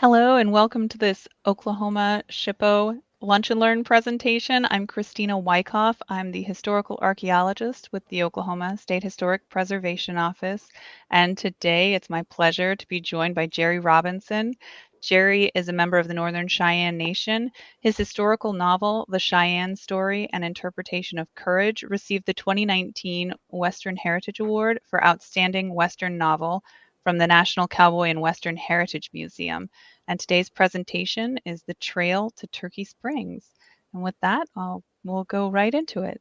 Hello and welcome to this Oklahoma SHPO Lunch and Learn presentation. I'm Christina Wyckoff. I'm the historical archaeologist with the Oklahoma State Historic Preservation Office. And today it's my pleasure to be joined by Gerry Robinson. Gerry is a member of the Northern Cheyenne Nation. His historical novel, The Cheyenne Story, An Interpretation of Courage, received the 2019 Western Heritage Award for Outstanding Western Novel from the National Cowboy and Western Heritage Museum. And today's presentation is the Trail to Turkey Springs. And with that, we'll go right into it.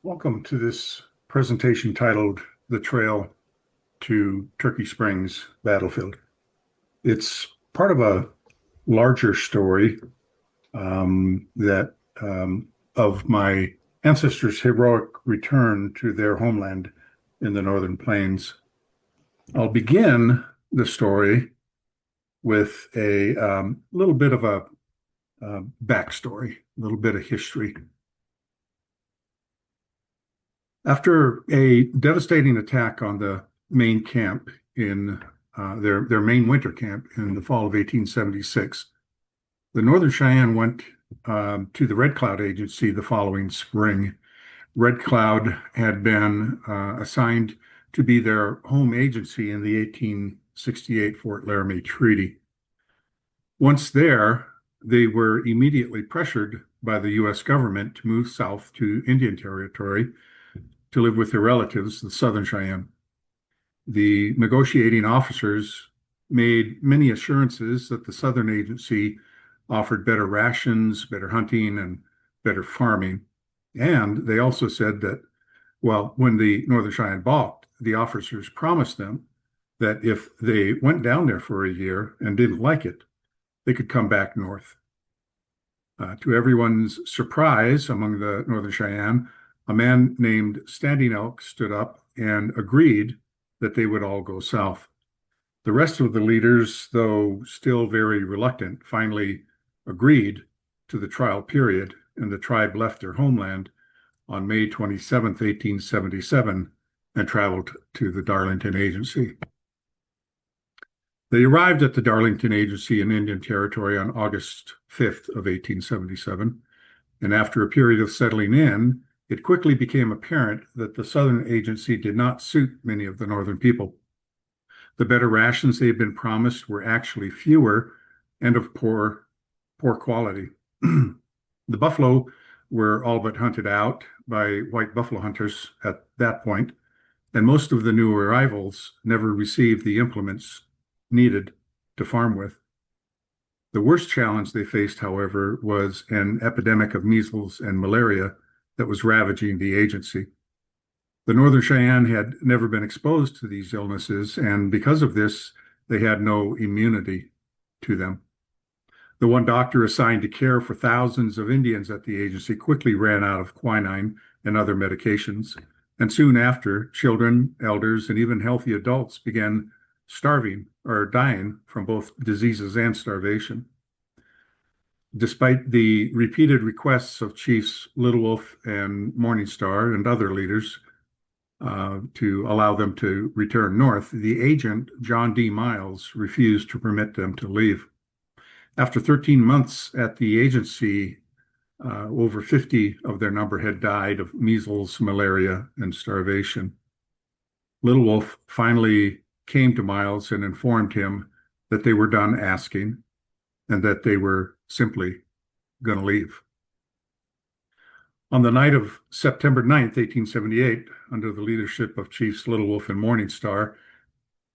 Welcome to this presentation titled The Trail to Turkey Springs Battlefield. It's part of a larger story that of my ancestors' heroic return to their homeland in the Northern Plains. I'll begin the story with a little bit of a backstory, a little bit of history. After a devastating attack on the main camp in their main winter camp in the fall of 1876, the Northern Cheyenne went to the Red Cloud Agency the following spring. Red Cloud had been assigned to be their home agency in the 1868 Fort Laramie Treaty. Once there, they were immediately pressured by the US government to move south to Indian Territory to live with their relatives, the Southern Cheyenne. The negotiating officers made many assurances that the Southern Agency offered better rations, better hunting, and better farming. And they also said that, well, when the Northern Cheyenne balked, the officers promised them that if they went down there for a year and didn't like it, they could come back north. To everyone's surprise among the Northern Cheyenne, a man named Standing Elk stood up and agreed that they would all go south. The rest of the leaders, though still very reluctant, finally agreed to the trial period, and the tribe left their homeland on May 27, 1877, and traveled to the Darlington Agency. They arrived at the Darlington Agency in Indian Territory on August 5th of 1877, and after a period of settling in, it quickly became apparent that the Southern Agency did not suit many of the Northern people. The better rations they had been promised were actually fewer and of poor quality. The buffalo were all but hunted out by white buffalo hunters at that point, and most of the new arrivals never received the implements needed to farm with. The worst challenge they faced, however, was an epidemic of measles and malaria that was ravaging the agency. The Northern Cheyenne had never been exposed to these illnesses, and because of this, they had no immunity to them. The one doctor assigned to care for thousands of Indians at the agency quickly ran out of quinine and other medications, and soon after, children, elders, and even healthy adults began starving or dying from both diseases and starvation. Despite the repeated requests of Chiefs Little Wolf and Morning Star and other leaders to allow them to return north, the agent, John D. Miles, refused to permit them to leave. After 13 months at the agency, over 50 of their number had died of measles, malaria, and starvation. Little Wolf finally came to Miles and informed him that they were done asking and that they were simply going to leave. On the night of September 9th, 1878, under the leadership of Chiefs Little Wolf and Morning Star,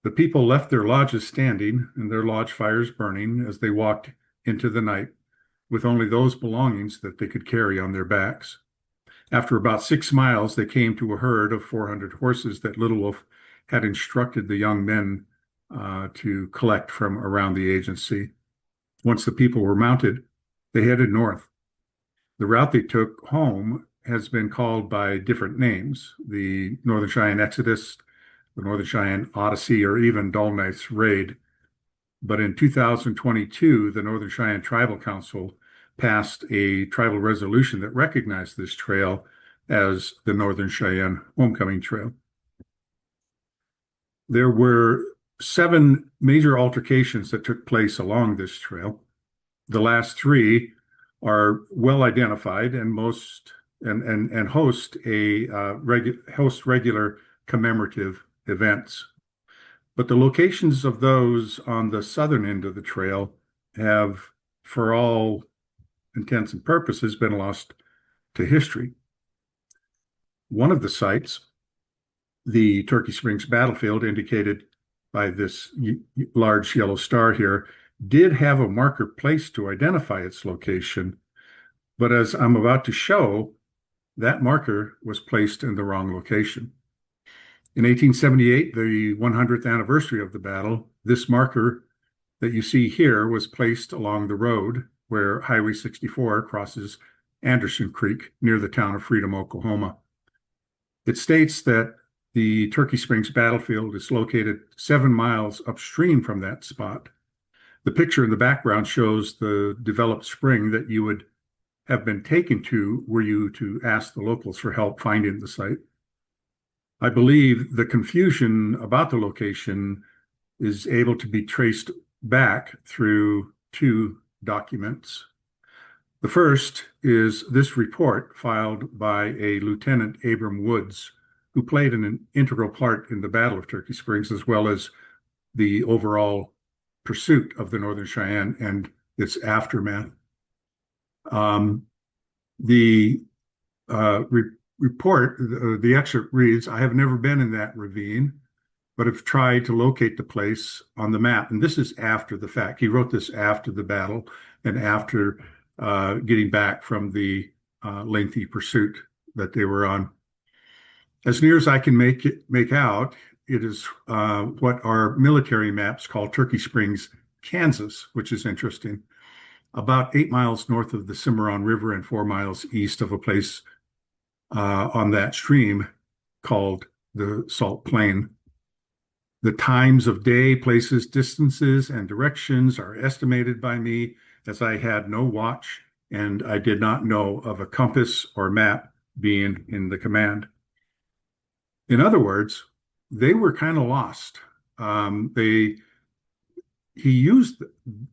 the people left their lodges standing and their lodge fires burning as they walked into the night with only those belongings that they could carry on their backs. After about 6 miles, they came to a herd of 400 horses that Little Wolf had instructed the young men to collect from around the agency. Once the people were mounted, they headed north. The route they took home has been called by different names: the Northern Cheyenne Exodus, the Northern Cheyenne Odyssey, or even Dull Knife's Raid. But in 2022, the Northern Cheyenne Tribal Council passed a tribal resolution that recognized this trail as the Northern Cheyenne Homecoming Trail. There were 7 major altercations that took place along this trail. The last 3 are well identified and most and host regular commemorative events. But the locations of those on the southern end of the trail have, for all intents and purposes, been lost to history. One of the sites, the Turkey Springs battlefield, indicated by this large yellow star here, did have a marker placed to identify its location, but as I'm about to show, that marker was placed in the wrong location. In 1878, the 100th anniversary of the battle, this marker that you see here was placed along the road where Highway 64 crosses Anderson Creek near the town of Freedom, Oklahoma. It states that the Turkey Springs battlefield is located 7 miles upstream from that spot. The picture in the background shows the developed spring that you would have been taken to were you to ask the locals for help finding the site. I believe the confusion about the location is able to be traced back through 2 documents. The first is this report filed by a Lieutenant Abram Woods, who played an integral part in the Battle of Turkey Springs, as well as the overall pursuit of the Northern Cheyenne and its aftermath. The report, the excerpt reads, "I have never been in that ravine, but have tried to locate the place on the map." And this is after the fact. He wrote this after the battle and after getting back from the lengthy pursuit that they were on. As near as I can make out, it is what our military maps call Turkey Springs, Kansas, which is interesting. About 8 miles north of the Cimarron River and 4 miles east of a place on that stream called the Salt Plain. The times of day, places, distances, and directions are estimated by me, as I had no watch and I did not know of a compass or map being in the command. In other words, they were kind of lost. He used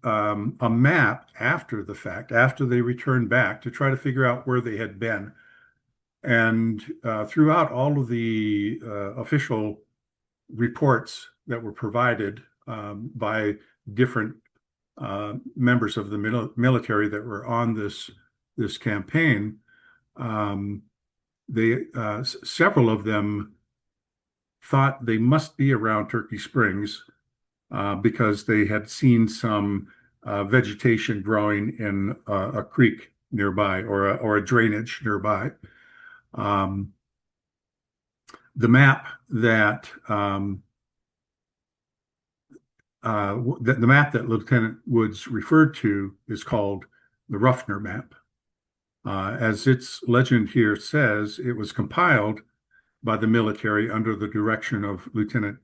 a map after the fact, after they returned back, to try to figure out where they had been. And throughout all of the official reports that were provided by different members of the military that were on this campaign, several of them thought they must be around Turkey Springs because they had seen some vegetation growing in a creek nearby or a drainage nearby. The map that the map that Lieutenant Woods referred to is called the Ruffner map. As its legend here says, it was compiled by the military under the direction of Lieutenant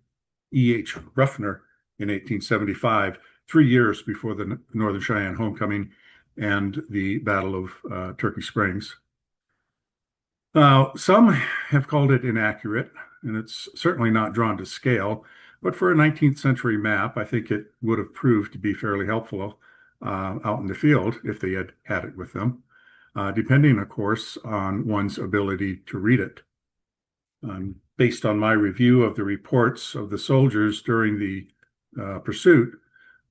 E.H. Ruffner in 1875, 3 years before the Northern Cheyenne homecoming and the Battle of Turkey Springs. Some have called it inaccurate, and it's certainly not drawn to scale, but for a 19th century map, I think it would have proved to be fairly helpful out in the field if they had had it with them, depending, of course, on one's ability to read it. Based on my review of the reports of the soldiers during the pursuit,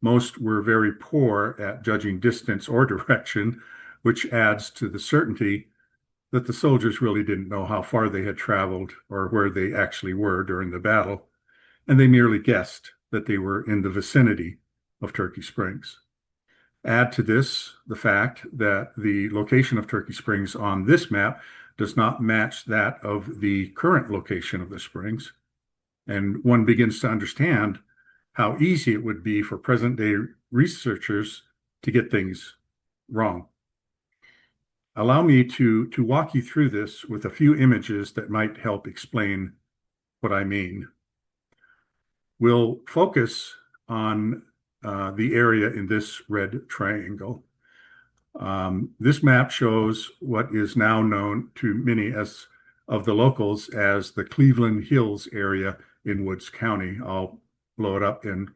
most were very poor at judging distance or direction, which adds to the certainty that the soldiers really didn't know how far they had traveled or where they actually were during the battle, and they merely guessed that they were in the vicinity of Turkey Springs. Add to this the fact that the location of Turkey Springs on this map does not match that of the current location of the springs, and one begins to understand how easy it would be for present-day researchers to get things wrong. Allow me to walk you through this with a few images that might help explain what I mean. We'll focus on the area in this red triangle. This map shows what is now known to many of the locals as the Cleveland Hills area in Woods County. I'll blow it up and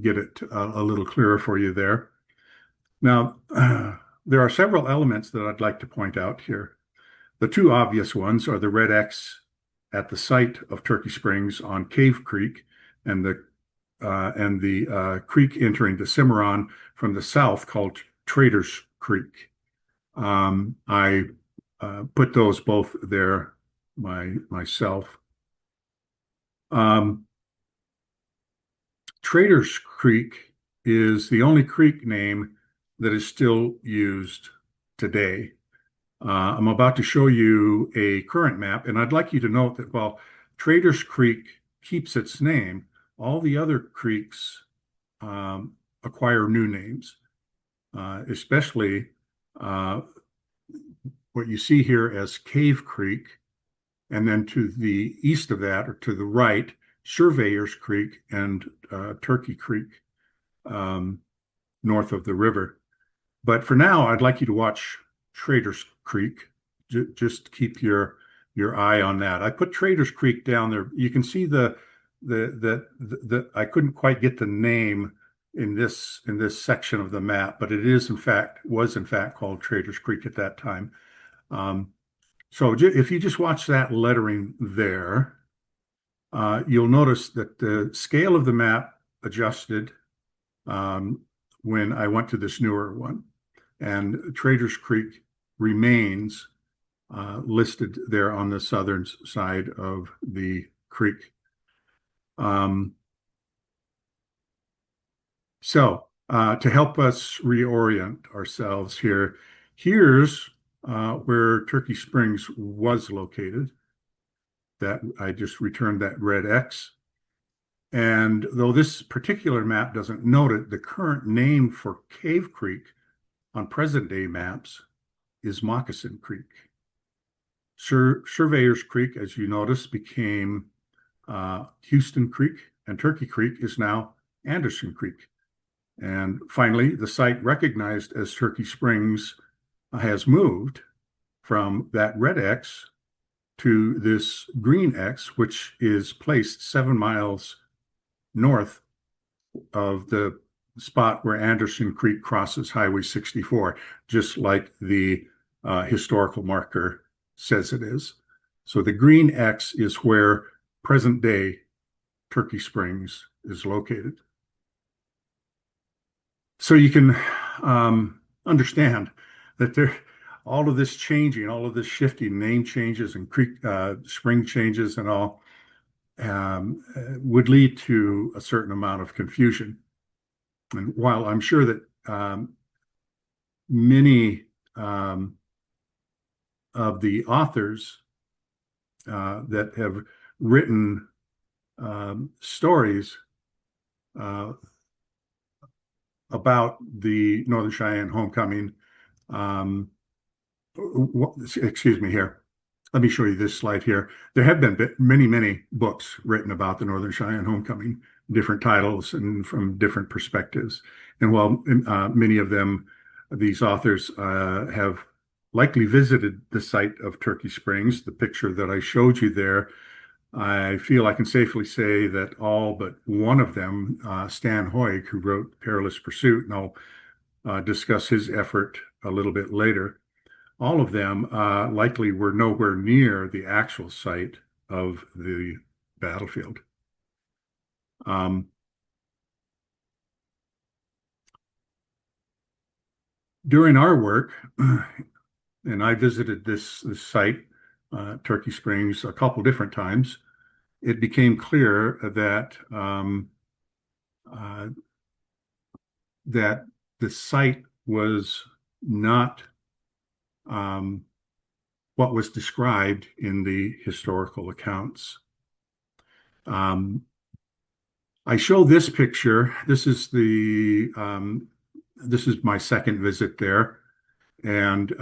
get it a little clearer for you there. Now, there are several elements that I'd like to point out here. The two obvious ones are the red X at the site of Turkey Springs on Cave Creek and the creek entering the Cimarron from the south called Traders Creek. I put those both there myself. Traders Creek is the only creek name that is still used today. I'm about to show you a current map, and I'd like you to note that while Traders Creek keeps its name, all the other creeks acquire new names, especially what you see here as Cave Creek, and then to the east of that, or to the right, Surveyor's Creek and Turkey Creek, north of the river. But for now, I'd like you to watch Traders Creek. Just keep your eye on that. I put Traders Creek down there. You can see the I couldn't quite get the name in this section of the map, but it was in fact called Traders Creek at that time. So if you just watch that lettering there, you'll notice that the scale of the map adjusted when I went to this newer one, and Traders Creek remains listed there on the southern side of the creek. So to help us reorient ourselves here, here's where Turkey Springs was located. That I just returned that red X. And though this particular map doesn't note it, the current name for Cave Creek on present day maps is Moccasin Creek. Surveyor's Creek, as you notice, became Houston Creek, and Turkey Creek is now Anderson Creek. And finally, the site recognized as Turkey Springs has moved from that red X to this green X, which is placed 7 miles north of the spot where Anderson Creek crosses Highway 64, just like the historical marker says it is. So the green X is where present day Turkey Springs is located. So you can understand that all of this changing, all of this shifting, name changes and creek spring changes and all would lead to a certain amount of confusion. And while I'm sure that many of the authors that have written stories about the Northern Cheyenne homecoming, excuse me here. Let me show you this slide here. There have been many books written about the Northern Cheyenne homecoming, different titles and from different perspectives. And while many of them, these authors have likely visited the site of Turkey Springs, the picture that I showed you there, I feel I can safely say that all but one of them, Stan Hoig, who wrote Perilous Pursuit, and I'll discuss his effort a little bit later, all of them likely were nowhere near the actual site of the battlefield. During our work, and I visited this site, Turkey Springs, a couple different times, it became clear that that the site was not what was described in the historical accounts. I show this picture. This is my second visit there. And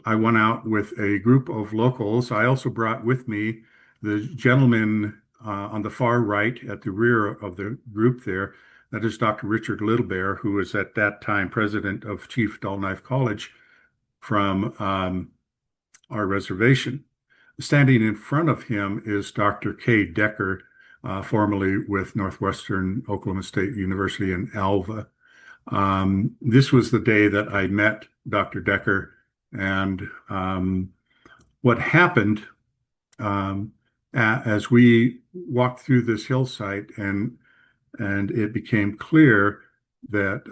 I went out with a group of locals. I also brought with me the gentleman on the far right at the rear of the group there. That is Dr. Richard Littlebear, who was at that time president of Chief Dull Knife College from our reservation. Standing in front of him is Dr. Kay Decker, formerly with Northwestern Oklahoma State University in Alva. This was the day that I met Dr. Decker, and what happened as we walked through this hillside, and it became clear that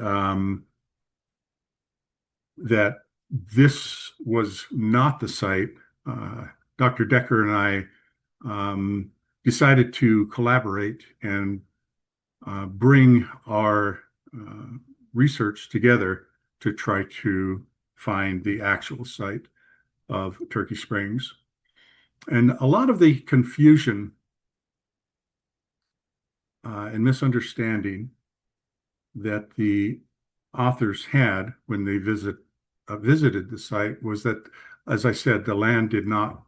that this was not the site. Dr. Decker and I decided to collaborate and bring our research together to try to find the actual site of Turkey Springs. And a lot of the confusion and misunderstanding that the authors had when they visited the site was that, as I said, the land did not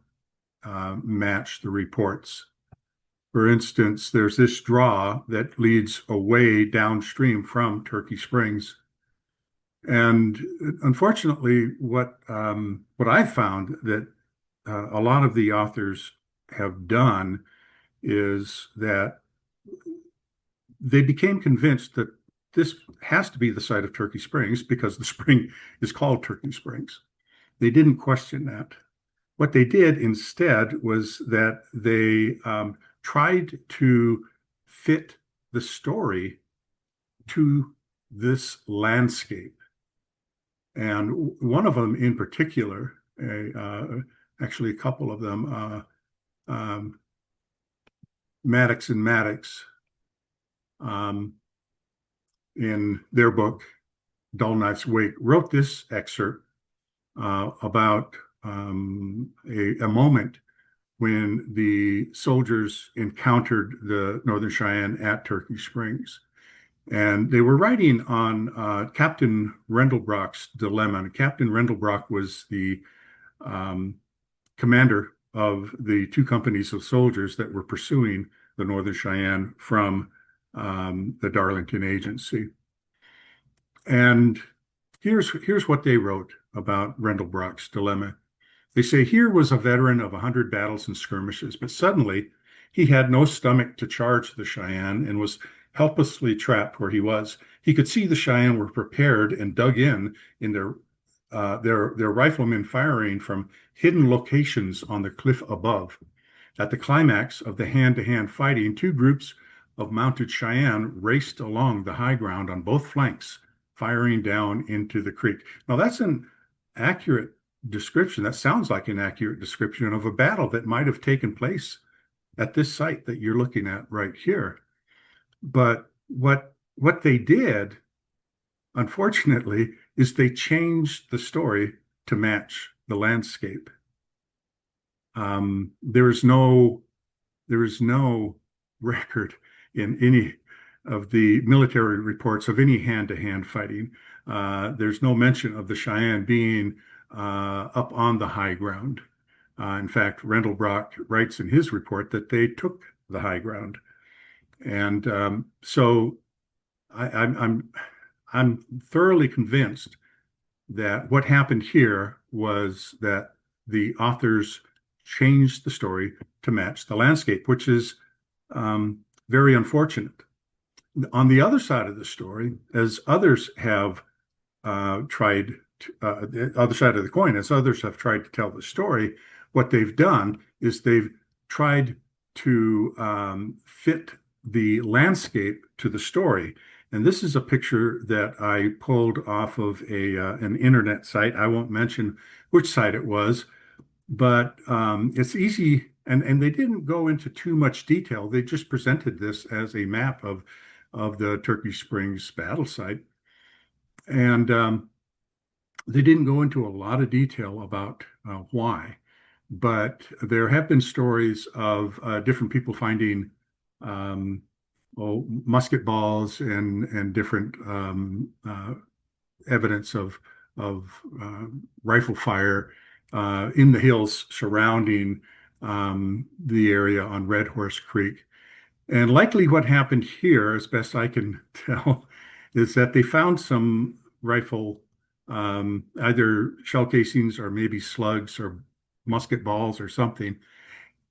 match the reports. For instance, there's this draw that leads away downstream from Turkey Springs. And unfortunately, what I found that a lot of the authors have done is that they became convinced that this has to be the site of Turkey Springs because the spring is called Turkey Springs. They didn't question that. What they did instead was that they tried to fit the story to this landscape. And one of them in particular, actually a couple of them, Maddox and Maddox, in their book, Dull Night's Wake, wrote this excerpt about a moment when the soldiers encountered the Northern Cheyenne at Turkey Springs. And they were writing on Captain Rendelbrock's dilemma. And Captain Rendelbrock was the commander of the two companies of soldiers that were pursuing the Northern Cheyenne from the Darlington Agency. And here's what they wrote about Rendelbrock's dilemma. They say, here was a veteran of 100 battles and skirmishes, but suddenly he had no stomach to charge the Cheyenne and was helplessly trapped where he was. He could see the Cheyenne were prepared and dug in their riflemen firing from hidden locations on the cliff above. At the climax of the hand-to-hand fighting, two groups of mounted Cheyenne raced along the high ground on both flanks, firing down into the creek. Now, that's an accurate description. That sounds like an accurate description of a battle that might have taken place at this site that you're looking at right here. But what they did, unfortunately, is they changed the story to match the landscape. There is no record in any of the military reports of any hand-to-hand fighting. There's no mention of the Cheyenne being up on the high ground. In fact, Rendelbrock writes in his report that they took the high ground. And so I'm thoroughly convinced that what happened here was that the authors changed the story to match the landscape, which is very unfortunate. On the other side of the story, as others have tried the other side of the coin, as others have tried to tell the story, what they've done is they've tried to fit the landscape to the story. And this is a picture that I pulled off of an internet site. I won't mention which site it was, but it's easy. And they didn't go into too much detail. They just presented this as a map of the Turkey Springs battle site. And they didn't go into a lot of detail about why. But there have been stories of different people finding musket balls and different evidence of rifle fire in the hills surrounding the area on Red Horse Creek. And likely what happened here, as best I can tell, is that they found some rifle, either shell casings or maybe slugs or musket balls or something.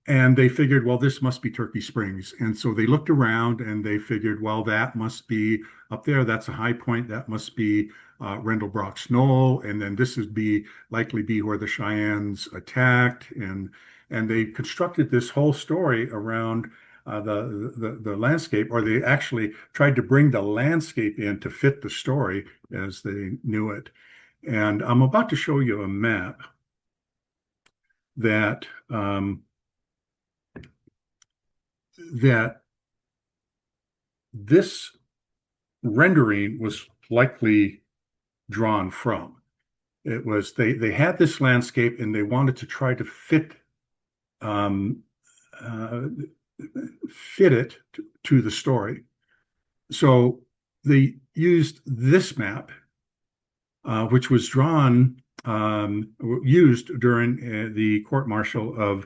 And they figured, well, this must be Turkey Springs. And so they looked around and they figured, well, that must be up there. That's a high point. That must be Rendelbrock's Knoll. And then this would be likely be where the Cheyennes attacked. And they constructed this whole story around the landscape, or they actually tried to bring the landscape in to fit the story as they knew it. And I'm about to show you a map that that this rendering was likely drawn from. It was they had this landscape and they wanted to try to um, uh, fit it to the story. So they used this map, which was used during the court martial of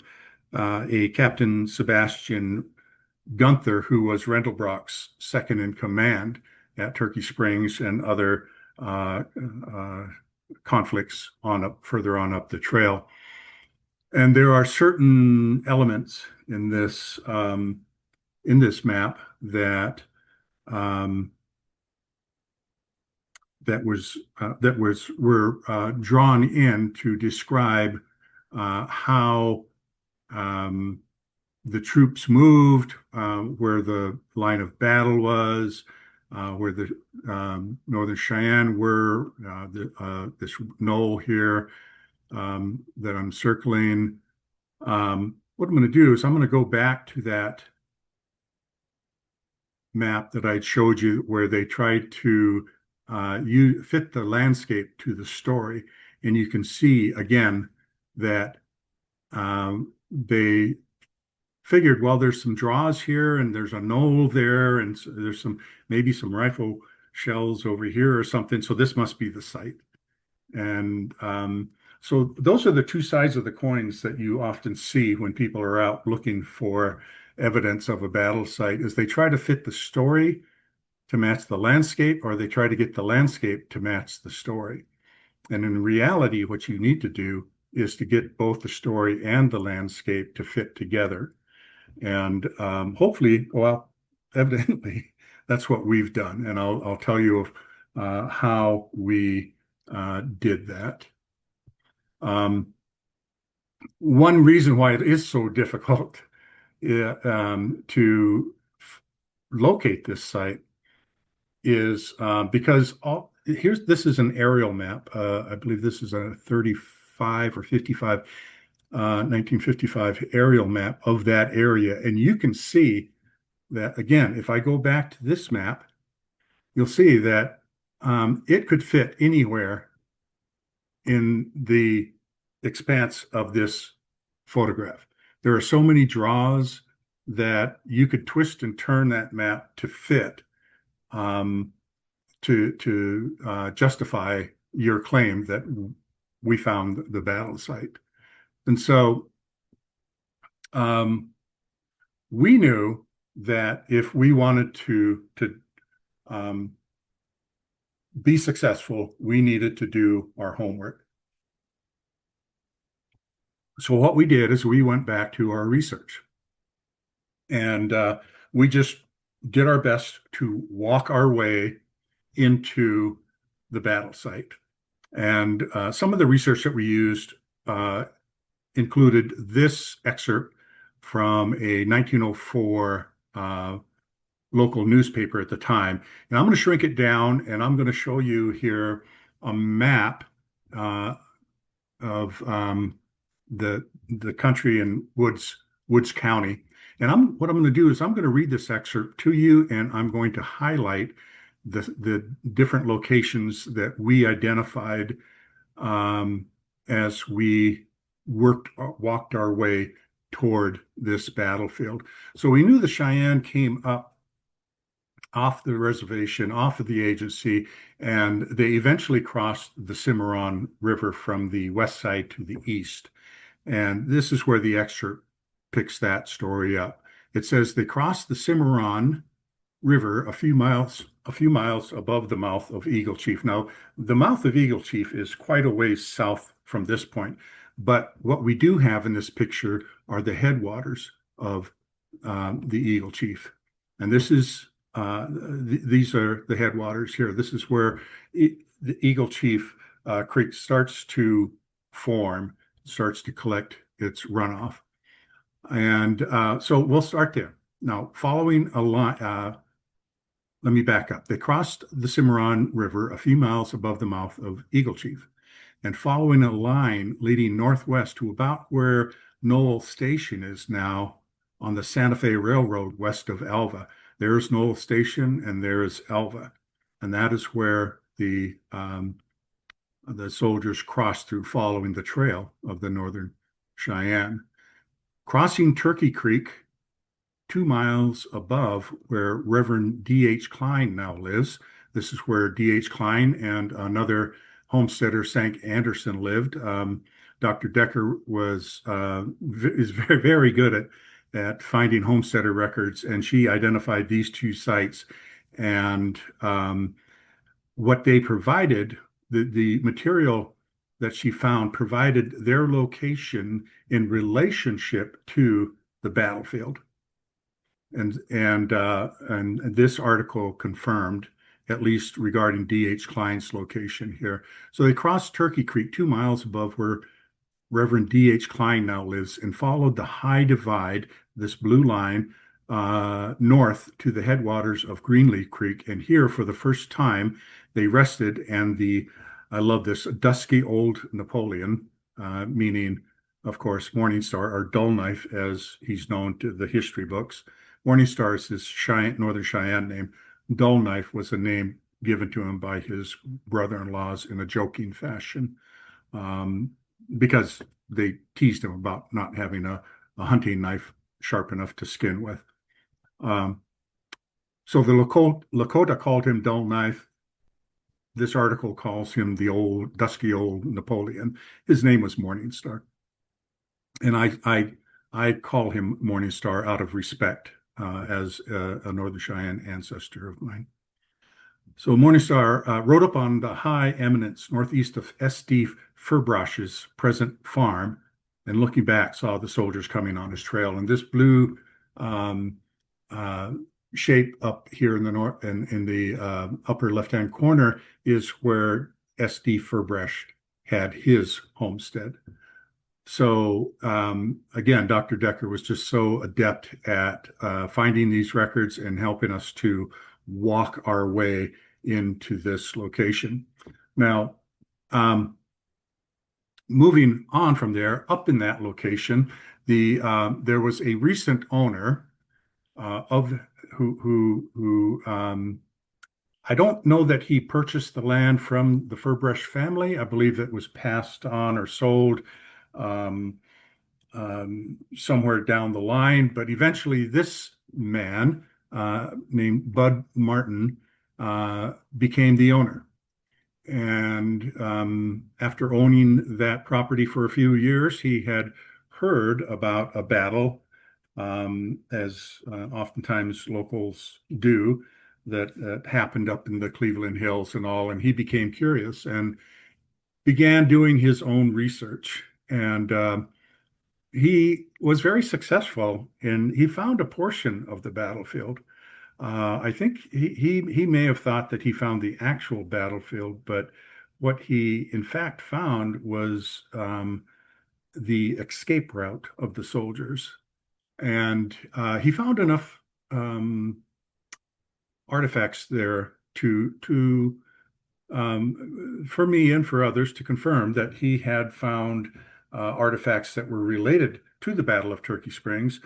a Captain Sebastian Gunther, who was Rendelbrock's second in command at Turkey Springs and other uh, uh, conflicts further on up the trail. And there are certain elements in this map that um, were drawn in to describe how um, the troops moved, where the line of battle was, where the Northern Cheyenne were, this knoll here that I'm circling. What I'm going to do is I'm going to go back to that map that I showed you where they tried to fit the landscape to the story. And you can see again that they figured, well, there's some draws here and there's a knoll there and there's maybe some rifle shells over here or something. So this must be the site. And so those are the two sides of the coins that you often see when people are out looking for evidence of a battle site, is they try to fit the story to match the landscape, or they try to get the landscape to match the story. And in reality, what you need to do is to get both the story and the landscape to fit together. And hopefully, well, evidently, that's what we've done. And I'll tell you how we did that. One reason why it is so difficult to locate this site is because this is an aerial map. I believe this is a 35 or 55 1955 aerial map of that area. And you can see that, again, if I go back to this map, you'll see that it could fit anywhere in the expanse of this photograph. There are so many draws that you could twist and turn that map to fit to justify your claim that we found the battle site. And so we knew that if we wanted to be successful, we needed to do our homework. So what we did is we went back to our research, and we just did our best to walk our way into the battle site. And some of the research that we used included this excerpt from a 1904 local newspaper at the time. And I'm going to shrink it down, and I'm going to show you here a map of the country in Woods County. And what I'm going to do is I'm going to read this excerpt to you, and I'm going to highlight the different locations that we identified as we walked our way toward this battlefield. So we knew the Cheyenne came up off the reservation, off of the agency, and they eventually crossed the Cimarron River from the west side to the east. And this is where the excerpt picks that story up. It says they crossed the Cimarron River a few miles above the mouth of Eagle Chief. Now, the mouth of Eagle Chief is quite a ways south from this point. But what we do have in this picture are the headwaters of the Eagle Chief. And this is these are the headwaters here. This is where the Eagle Chief Creek starts to form, starts to collect its runoff. And so we'll start there. Now, following a line, let me back up. They crossed the Cimarron River a few miles above the mouth of Eagle Chief and following a line leading northwest to about where Knoll Station is now on the Santa Fe Railroad west of Alva. There's Knoll Station and there's Alva. And that is where the soldiers crossed through following the trail of the Northern Cheyenne. Crossing Turkey Creek 2 miles above where Reverend D.H. Klein now lives. This is where D.H. Klein and another homesteader, Sank Anderson, lived. Dr. Decker is very, very good at finding homesteader records, and she identified these two sites. And what they provided, the material that she found, provided their location in relationship to the battlefield. And this article confirmed, at least regarding D.H. Klein's location here. So they crossed Turkey Creek 2 miles above where Reverend D.H. Klein now lives and followed the high divide, this blue line, north to the headwaters of Greenleaf Creek. And here, for the first time, they rested, and I love this, dusky old Napoleon, meaning, of course, Morningstar, or Dull Knife, as he's known to the history books. Morningstar is his Northern Cheyenne name. Dull Knife was a name given to him by his brother-in-laws in a joking fashion, because they teased him about not having a hunting knife sharp enough to skin with. So the Lakota called him Dull Knife. This article calls him the dusky old Napoleon. His name was Morningstar. And I call him Morningstar out of respect, as a Northern Cheyenne ancestor of mine. So Morningstar rode up on the high eminence northeast of S.D. Furbrush's present farm, and looking back, saw the soldiers coming on his trail. And this blue shape up here in the north and in the upper left-hand corner is where S.D. Furbrush had his homestead. So again, Dr. Decker was just so adept at finding these records and helping us to walk our way into this location. Now, moving on from there, up in that location, there was a recent owner of who I don't know that he purchased the land from the Furbrush family. I believe it was passed on or sold somewhere down the line. But eventually, this man named Bud Martin became the owner. And after owning that property for a few years, he had heard about a battle, as oftentimes locals do, that happened up in the Cleveland Hills and all. And he became curious and began doing his own research. And he was very successful, and he found a portion of the battlefield. I think he may have thought that he found the actual battlefield, but what he in fact found was the escape route of the soldiers. And he found enough artifacts there for me and for others to confirm that he had found artifacts that were related to the Battle of Turkey Springs.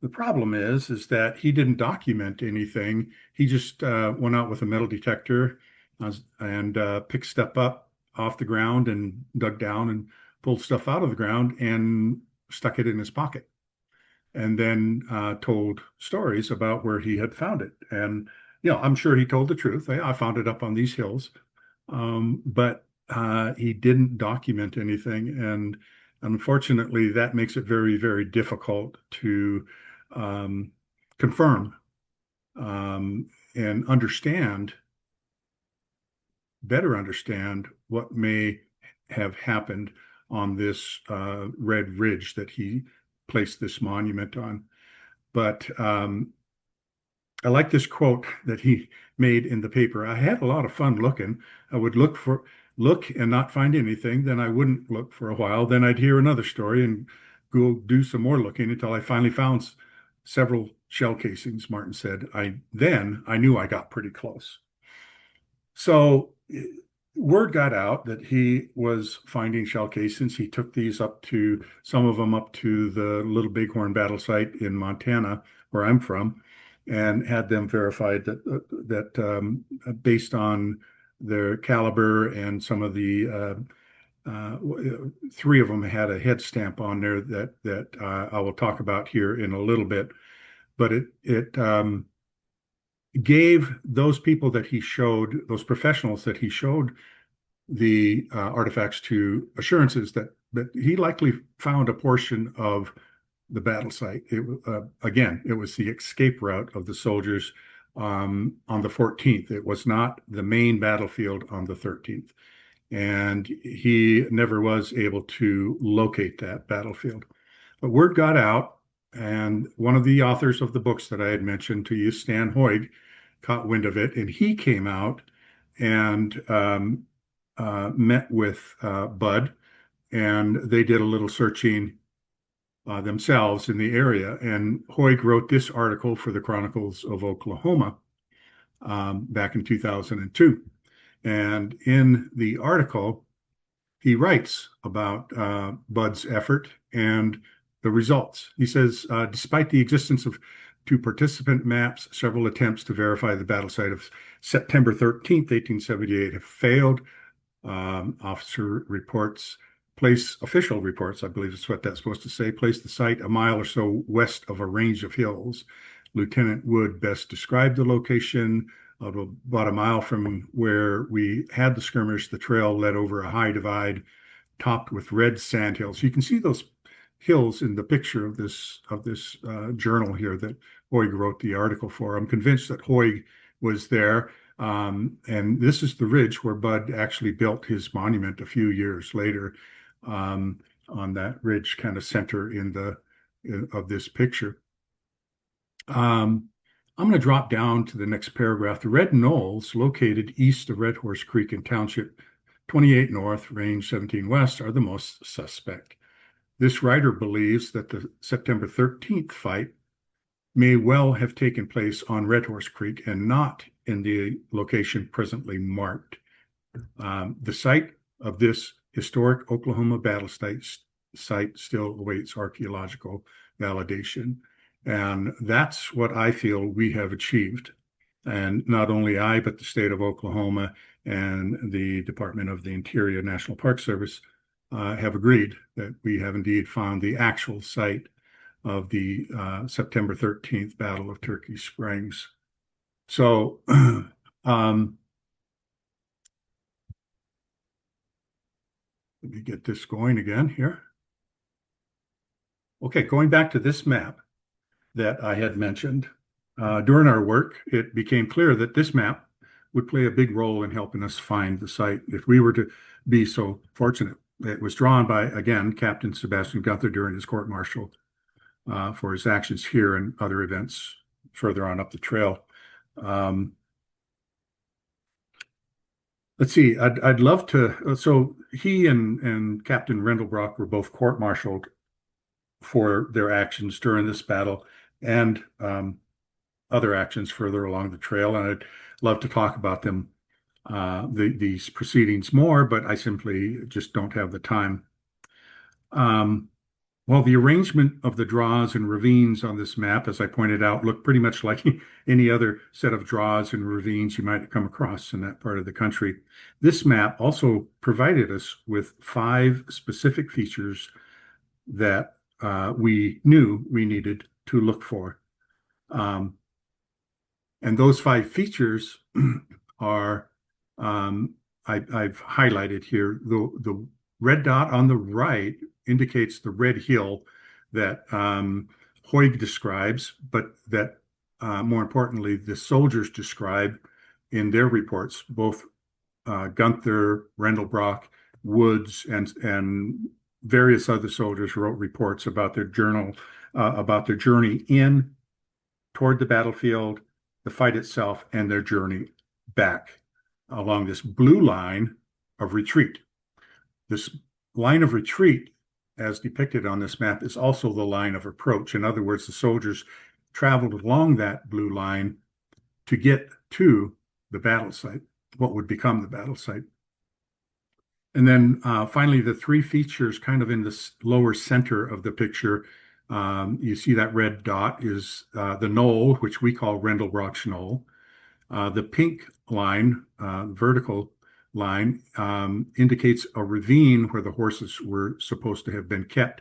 The problem is that he didn't document anything. He just went out with a metal detector and picked stuff up off the ground and dug down and pulled stuff out of the ground and stuck it in his pocket. And then told stories about where he had found it. And, I'm sure he told the truth. I found it up on these hills. But he didn't document anything. And unfortunately, that makes it very, very difficult to confirm and better understand what may have happened on this red ridge that he placed this monument on. But I like this quote that he made in the paper. I had a lot of fun looking. I would look and not find anything. Then I wouldn't look for a while. Then I'd hear another story and go do some more looking until I finally found several shell casings, Martin said. I knew I got pretty close. So word got out that he was finding shell casings. He took these some of them up to the Little Bighorn battle site in Montana, where I'm from, and had them verified that based on their caliber and some of the three of them had a head stamp on there that I will talk about here in a little bit. But it gave those people that he showed, those professionals that he showed the artifacts to, assurances that he likely found a portion of the battle site. Again, it was the escape route of the soldiers on the 14th. It was not the main battlefield on the 13th. And he never was able to locate that battlefield. But word got out, and one of the authors of the books that I had mentioned to you, Stan Hoig, caught wind of it, and he came out and met with Bud, and they did a little searching themselves in the area. And Hoig wrote this article for the Chronicles of Oklahoma back in 2002. And in the article, he writes about Bud's effort and the results. He says, despite the existence of two participant maps, several attempts to verify the battle site of September 13th, 1878 have failed. Officer reports official reports, I believe is what that's supposed to say, place the site a mile or so west of a range of hills. Lieutenant Wood best described the location of about a mile from where we had the skirmish. The trail led over a high divide topped with red sand hills. You can see those hills in the picture of this journal here that Hoig wrote the article for. I'm convinced that Hoig was there. And this is the ridge where Bud actually built his monument a few years later, on that ridge kind of center of this picture. I'm going to drop down to the next paragraph. The Red Knolls, located east of Red Horse Creek in Township 28 North, Range 17 West, are the most suspect. This writer believes that the September 13th fight may well have taken place on Red Horse Creek and not in the location presently marked. The site of this historic Oklahoma battle site still awaits archaeological validation. And that's what I feel we have achieved. And not only I, but the state of Oklahoma and the Department of the Interior National Park Service have agreed that we have indeed found the actual site of the September 13th Battle of Turkey Springs. So let me get this going again here. Okay, going back to this map that I had mentioned, during our work, it became clear that this map would play a big role in helping us find the site if we were to be so fortunate. It was drawn by, again, Captain Sebastian Gunther during his court-martial for his actions here and other events further on up the trail. Let's see, I'd love to, so he and Captain Rendelbrock were both court-martialed for their actions during this battle and other actions further along the trail. And I'd love to talk about them, these proceedings more, but I simply just don't have the time. Well, the arrangement of the draws and ravines on this map, as I pointed out, look pretty much like any other set of draws and ravines you might come across in that part of the country. This map also provided us with 5 specific features that we knew we needed to look for. And those 5 features are, I've highlighted here. The red dot on the right indicates the red hill that Hoig describes, but that more importantly, the soldiers describe in their reports, both Gunther, Rendelbrock, Woods, and various other soldiers wrote reports about their journey in toward the battlefield, the fight itself, and their journey back along this blue line of retreat. This line of retreat, as depicted on this map, is also the line of approach. In other words, the soldiers traveled along that blue line to get to the battle site, what would become the battle site. And then finally, the three features kind of in the lower center of the picture. You see that red dot is the knoll, which we call Rendlebrock's Knoll. The pink line, vertical line, indicates a ravine where the horses were supposed to have been kept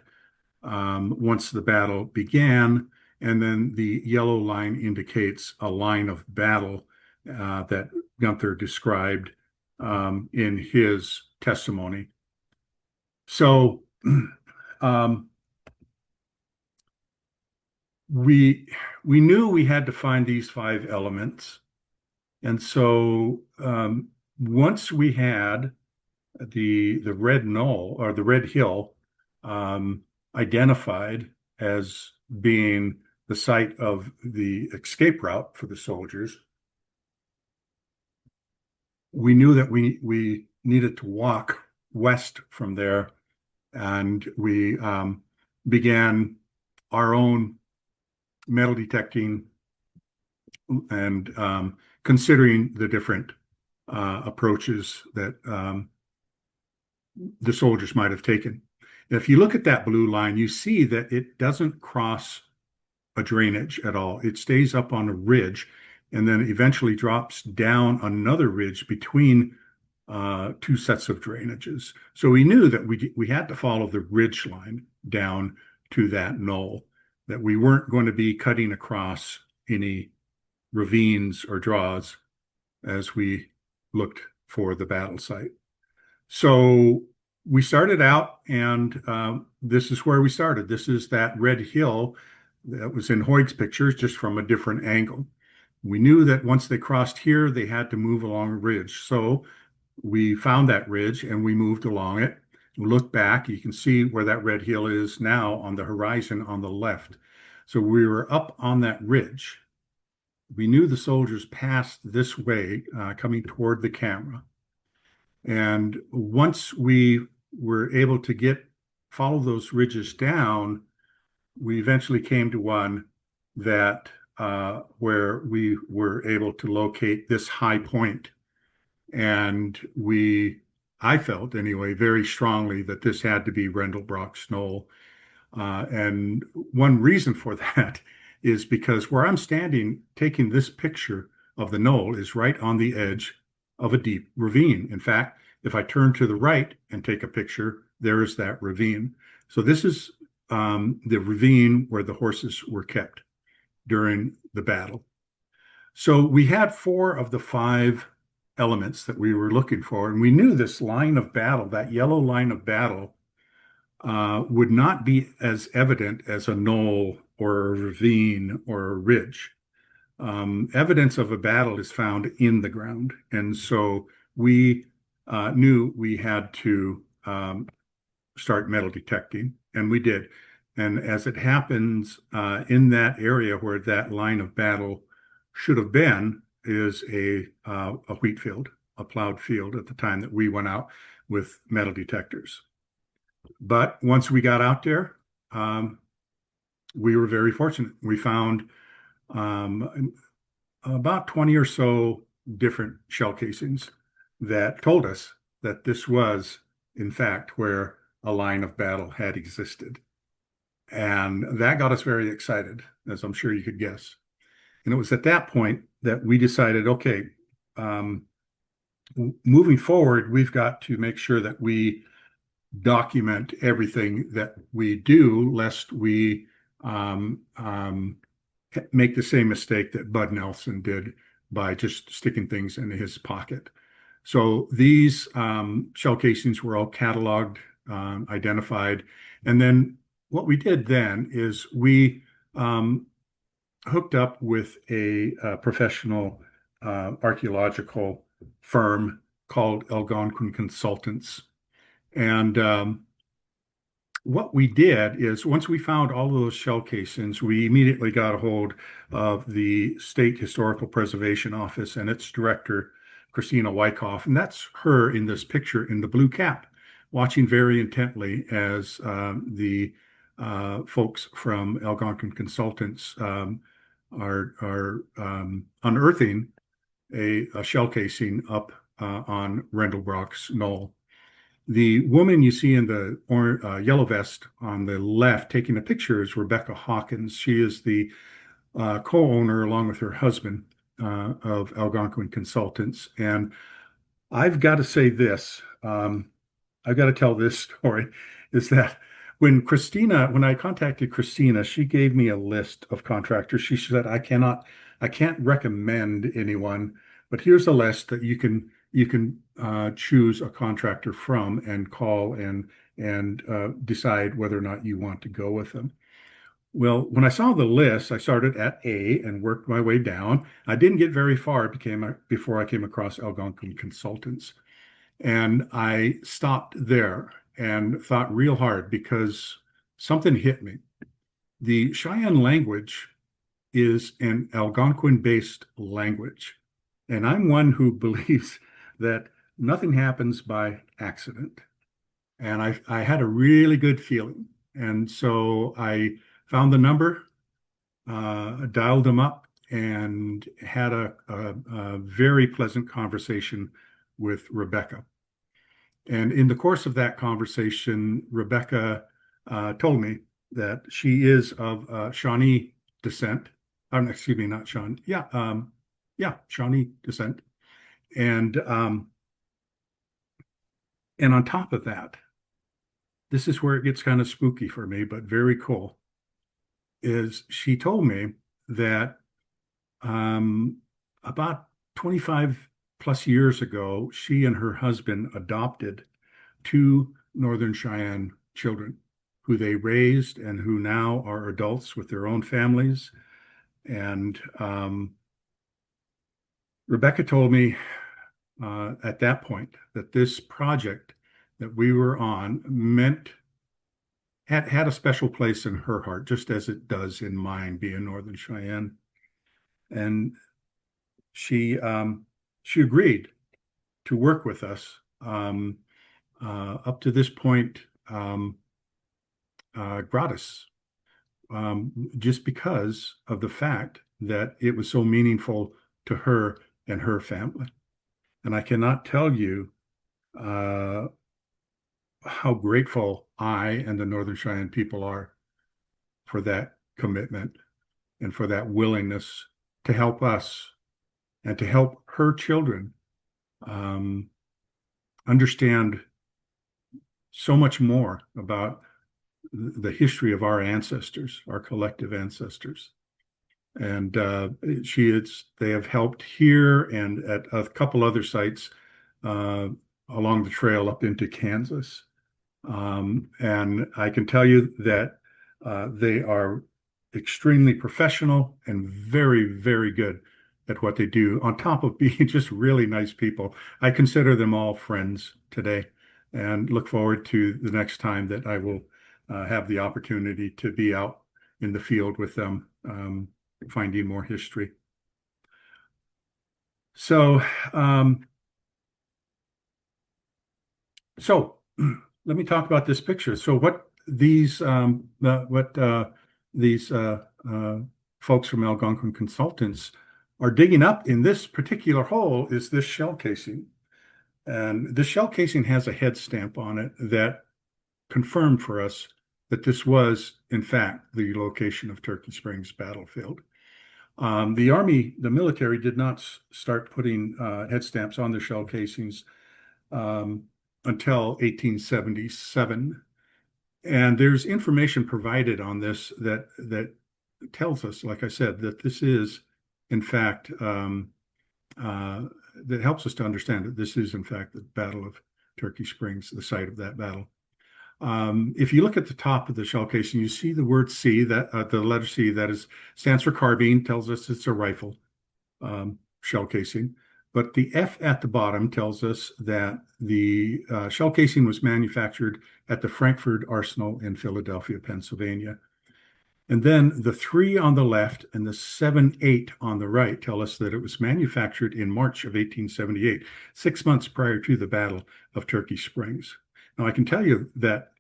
once the battle began. And then the yellow line indicates a line of battle that Gunther described in his testimony. So we knew we had to find these five elements. And so once we had the red knoll or the red hill identified as being the site of the escape route for the soldiers, we knew that we needed to walk west from there, and we began our own metal detecting and considering the different approaches that the soldiers might have taken. If you look at that blue line, you see that it doesn't cross a drainage at all. It stays up on a ridge and then eventually drops down another ridge between two sets of drainages. So we knew that we had to follow the ridge line down to that knoll, that we weren't going to be cutting across any ravines or draws as we looked for the battle site. So we started out, and this is where we started. This is that red hill that was in Hoyt's pictures, just from a different angle. We knew that once they crossed here, they had to move along a ridge. So we found that ridge and we moved along it. We looked back, you can see where that red hill is now on the horizon on the left. So we were up on that ridge. We knew the soldiers passed this way, coming toward the camera. And once we were able to follow those ridges down, we eventually came to one that where we were able to locate this high point. And I felt anyway, very strongly that this had to be Rendlebrock's Knoll. And one reason for that is because where I'm standing, taking this picture of the knoll, is right on the edge of a deep ravine. In fact, if I turn to the right and take a picture, there is that ravine. So this is the ravine where the horses were kept during the battle. So we had 4 of the 5 elements that we were looking for, and we knew this line of battle, that yellow line of battle, would not be as evident as a knoll or a ravine or a ridge. Evidence of a battle is found in the ground, and so we knew we had to start metal detecting, and we did. And as it happens, in that area where that line of battle should have been is a wheat field, a plowed field at the time that we went out with metal detectors. But once we got out there, we were very fortunate. We found about 20 or so different shell casings that told us that this was, in fact, where a line of battle had existed. And that got us very excited, as I'm sure you could guess. And it was at that point that we decided, okay, moving forward, we've got to make sure that we document everything that we do, lest we make the same mistake that Bud Nelson did by just sticking things in his pocket. So these shell casings were all cataloged, identified. And then what we did then is we hooked up with a professional archaeological firm called Algonquin Consultants. And what we did is once we found all of those shell casings, we immediately got a hold of the State Historical Preservation Office and its director, Christina Wyckoff. And that's her in this picture in the blue cap, watching very intently as the folks from Algonquin Consultants are unearthing a shell casing up on Rendlebrock's Knoll. The woman you see in the yellow vest on the left taking a picture is Rebecca Hawkins. She is the co-owner, along with her husband, of Algonquin Consultants. And I've got to say this, I've got to tell this story, is that when I contacted Christina, she gave me a list of contractors. She said, I can't recommend anyone, but here's a list that you can choose a contractor from and call and decide whether or not you want to go with them. Well, when I saw the list, I started at A and worked my way down. I didn't get very far before I came across Algonquin Consultants. And I stopped there and thought real hard because something hit me. The Cheyenne language is an Algonquin-based language. And I'm one who believes that nothing happens by accident. And I had a really good feeling. And so I found the number, dialed them up, and had a very pleasant conversation with Rebecca. And in the course of that conversation, Rebecca told me that she is of Shawnee descent. Excuse me, not Shawnee. Yeah, Shawnee descent. And on top of that, this is where it gets kind of spooky for me, but very cool, is she told me that about 25 plus years ago, she and her husband adopted two Northern Cheyenne children who they raised and who now are adults with their own families. And Rebecca told me at that point that this project that we were on had a special place in her heart, just as it does in mine, being Northern Cheyenne. And she agreed to work with us up to this point gratis, just because of the fact that it was so meaningful to her and her family. And I cannot tell you how grateful I and the Northern Cheyenne people are for that commitment and for that willingness to help us and to help her children understand so much more about the history of our ancestors, our collective ancestors. And they have helped here and at a couple other sites along the trail up into Kansas. And I can tell you that they are extremely professional and very, very good at what they do, on top of being just really nice people. I consider them all friends today and look forward to the next time that I will have the opportunity to be out in the field with them, finding more history. So let me talk about this picture. So what these folks from Algonquin Consultants are digging up in this particular hole is this shell casing. And this shell casing has a head stamp on it that confirmed for us that this was, in fact, the location of Turkey Springs battlefield. The military did not start putting head stamps on the shell casings until 1877. And there's information provided on this that tells us, like I said, that this is, in fact, that helps us to understand that this is, in fact, the Battle of Turkey Springs, the site of that battle. If you look at the top of the shell casing, you see the word C, that the letter C, that stands for carbine, tells us it's a rifle shell casing. But the F at the bottom tells us that the shell casing was manufactured at the Frankfurt Arsenal in Philadelphia, Pennsylvania. And then the 3 on the left and the 7-8 on the right tell us that it was manufactured in March of 1878, 6 months prior to the Battle of Turkey Springs. Now, I can tell you that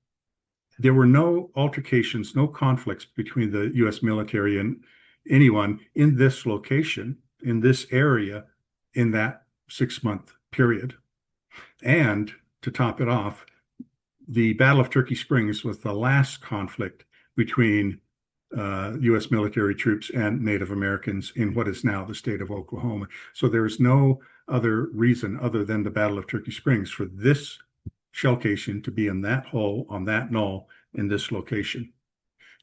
there were no altercations, no conflicts between the U.S. military and anyone in this location, in this area, in that 6-month period. And to top it off, the Battle of Turkey Springs was the last conflict between U.S. military troops and Native Americans in what is now the state of Oklahoma. So there is no other reason other than the Battle of Turkey Springs for this shell casing to be in that hole on that knoll in this location.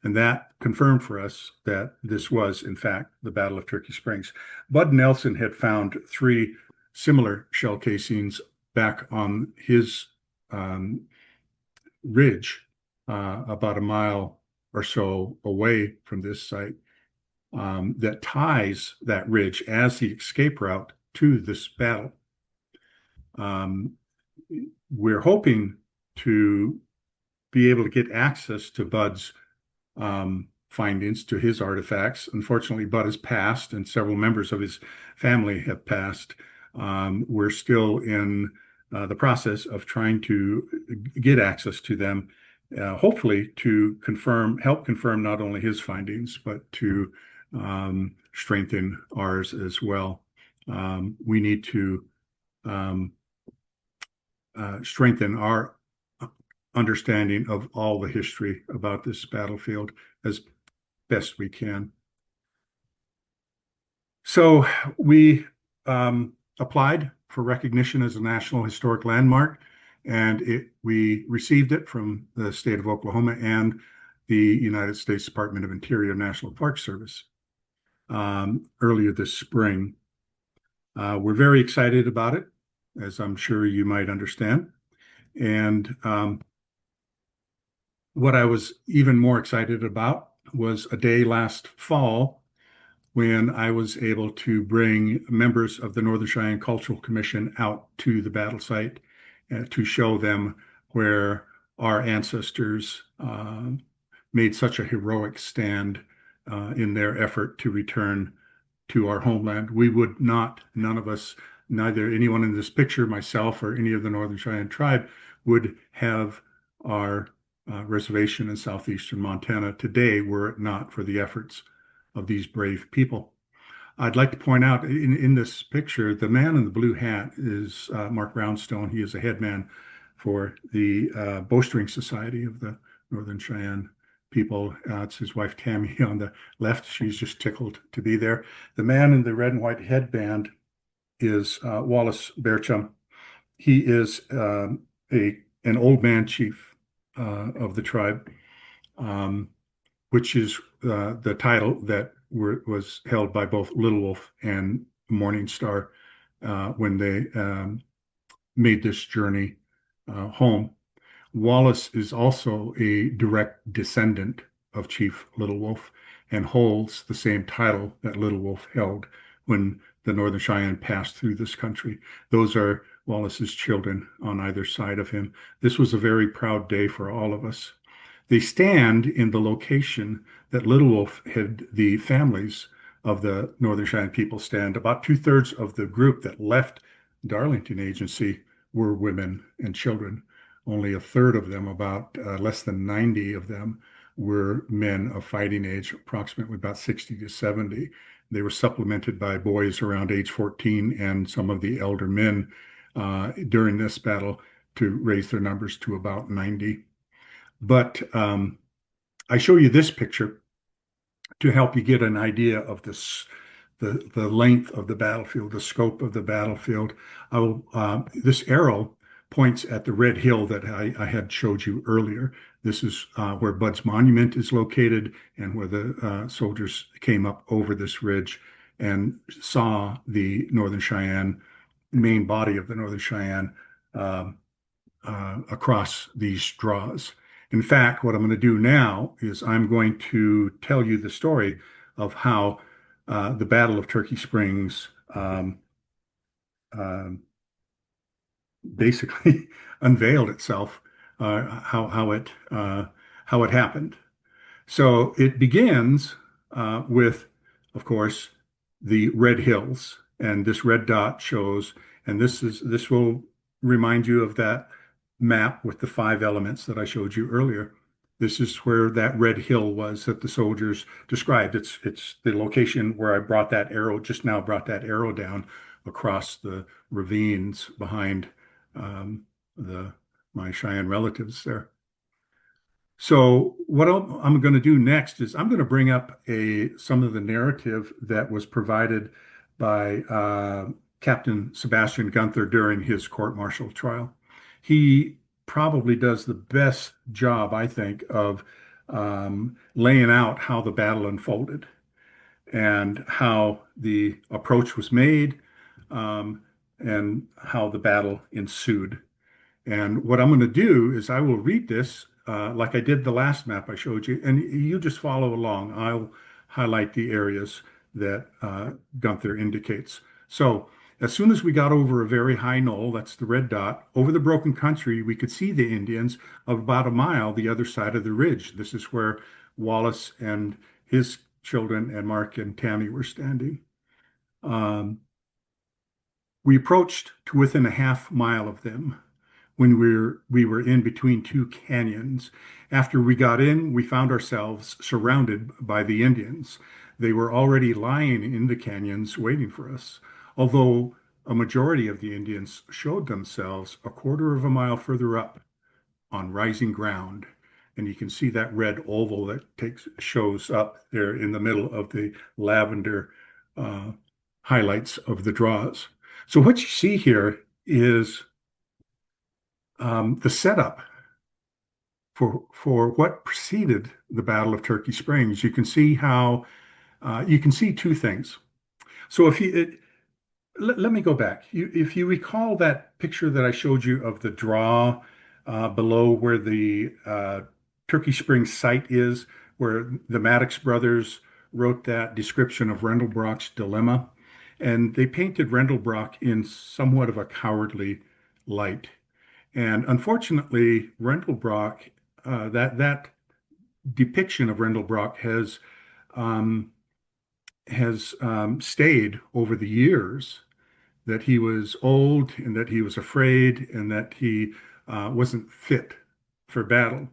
And that confirmed for us that this was, in fact, the Battle of Turkey Springs. Bud Nelson had found 3 similar shell casings back on his ridge, about a mile or so away from this site, that ties that ridge as the escape route to this battle. We're hoping to be able to get access to Bud's findings, to his artifacts. Unfortunately, Bud has passed, and several members of his family have passed. We're still in the process of trying to get access to them, hopefully to help confirm not only his findings, but to strengthen ours as well. We need to strengthen our understanding of all the history about this battlefield as best we can. So we applied for recognition as a National Historic Landmark, and we received it from the state of Oklahoma and the United States Department of Interior National Park Service earlier this spring. We're very excited about it, as I'm sure you might understand. And what I was even more excited about was a day last fall when I was able to bring members of the Northern Cheyenne Cultural Commission out to the battle site to show them where our ancestors made such a heroic stand in their effort to return to our homeland. We would not, none of us, neither anyone in this picture, myself, or any of the Northern Cheyenne tribe, would have our reservation in southeastern Montana today were it not for the efforts of these brave people. I'd like to point out in this picture, the man in the blue hat is Mark Roundstone. He is a headman for the Bowstring Society of the Northern Cheyenne people. It's his wife Tammy on the left. She's just tickled to be there. The man in the red and white headband is Wallace Bearchum. He is an old man chief of the tribe, which is the title that was held by both Little Wolf and Morning Star when they made this journey home. Wallace is also a direct descendant of Chief Little Wolf and holds the same title that Little Wolf held when the Northern Cheyenne passed through this country. Those are Wallace's children on either side of him. This was a very proud day for all of us. They stand in the location that Little Wolf had the families of the Northern Cheyenne people stand. About 2/3 of the group that left Darlington Agency were women and children. Only 1/3 of them, about less than 90 of them, were men of fighting age, approximately about 60 to 70. They were supplemented by boys around age 14 and some of the elder men during this battle to raise their numbers to about 90. But I show you this picture to help you get an idea of this, the length of the battlefield, the scope of the battlefield. This arrow points at the red hill that I had showed you earlier. This is where Bud's monument is located and where the soldiers came up over this ridge and saw the Northern Cheyenne, main body of the Northern Cheyenne across these draws. In fact, what I'm going to do now is I'm going to tell you the story of how the Battle of Turkey Springs um, basically unveiled itself, how it happened. So it begins with, of course, the red hills, and this red dot shows, and this will remind you of that map with the five elements that I showed you earlier. This is where that red hill was that the soldiers described. It's the location where I brought that arrow, just now brought that arrow down across the ravines behind um, the my Cheyenne relatives there. So what I'm going to do next is I'm going to bring up some of the narrative that was provided by Captain Sebastian Gunther during his court-martial trial. He probably does the best job, I think, of laying out how the battle unfolded and how the approach was made, um, and how the battle ensued. And what I'm going to do is I will read this like I did the last map I showed you, and you just follow along. I'll highlight the areas that Gunther indicates. So as soon as we got over a very high knoll, that's the red dot, over the broken country, we could see the Indians of about a mile the other side of the ridge. This is where Wallace and his children and Mark and Tammy were standing. Um, we approached to within a half mile of them when we were in between two canyons. After we got in, we found ourselves surrounded by the Indians. They were already lying in the canyons waiting for us, although a majority of the Indians showed themselves a quarter of a mile further up on rising ground. And you can see that red oval that shows up there in the middle of the lavender uh, highlights of the draws. So what you see here is the setup for what preceded the Battle of Turkey Springs. You can see two things. So let me go back. If you recall that picture that I showed you of the draw below where the Turkey Springs site is, where the Maddox brothers wrote that description of Rendelbrock's dilemma, and they painted Rendelbrock in somewhat of a cowardly light. And unfortunately, Rendelbrock, that depiction of Rendelbrock um, has stayed over the years, that he was old and that he was afraid and that he wasn't fit for battle.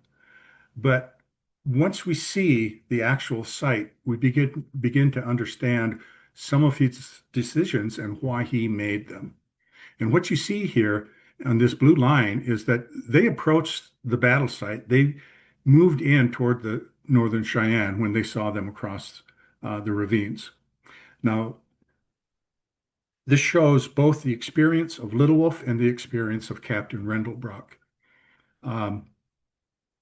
But once we see the actual site, we begin to understand some of his decisions and why he made them. And what you see here on this blue line is that they approached the battle site. They moved in toward the Northern Cheyenne when they saw them across the ravines. Now, this shows both the experience of Little Wolf and the experience of Captain Rendelbrock. Um,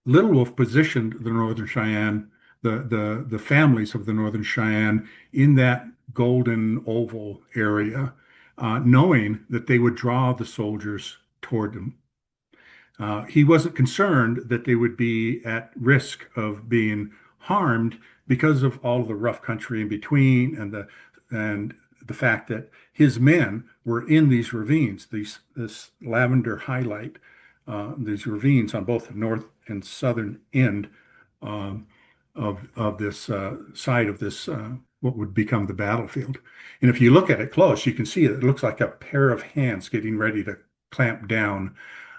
Little Wolf positioned the Northern Cheyenne, the families of the Northern Cheyenne, in that golden oval area, knowing that they would draw the soldiers toward them. He wasn't concerned that they would be at risk of being harmed because of all of the rough country in between and the fact that his men were in these ravines, this lavender highlight, these ravines on both the north and southern end um, of this side of this what would become the battlefield. And if you look at it close, you can see it looks like a pair of hands getting ready to clamp down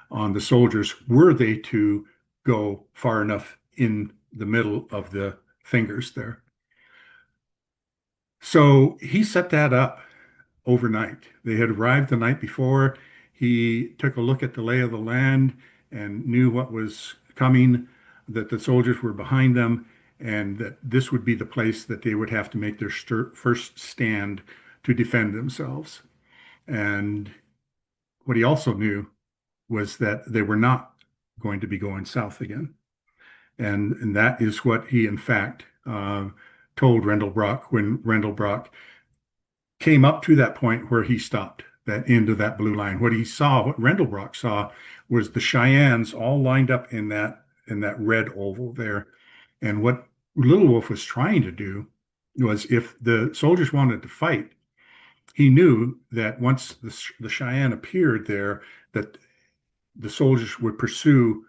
on the soldiers were they to go far enough in the middle of the fingers there. So he set that up overnight. They had arrived the night before. He took a look at the lay of the land and knew what was coming, that the soldiers were behind them, and that this would be the place that they would have to make their first stand to defend themselves. And what he also knew was that they were not going to be going south again. And that is what he, in fact, told Rendelbrock when Rendelbrock came up to that point where he stopped, that end of that blue line. What he saw, what Rendelbrock saw, was the Cheyennes all lined up in that red oval there. And what Little Wolf was trying to do was, if the soldiers wanted to fight, he knew that once the Cheyenne appeared there, that the soldiers would pursue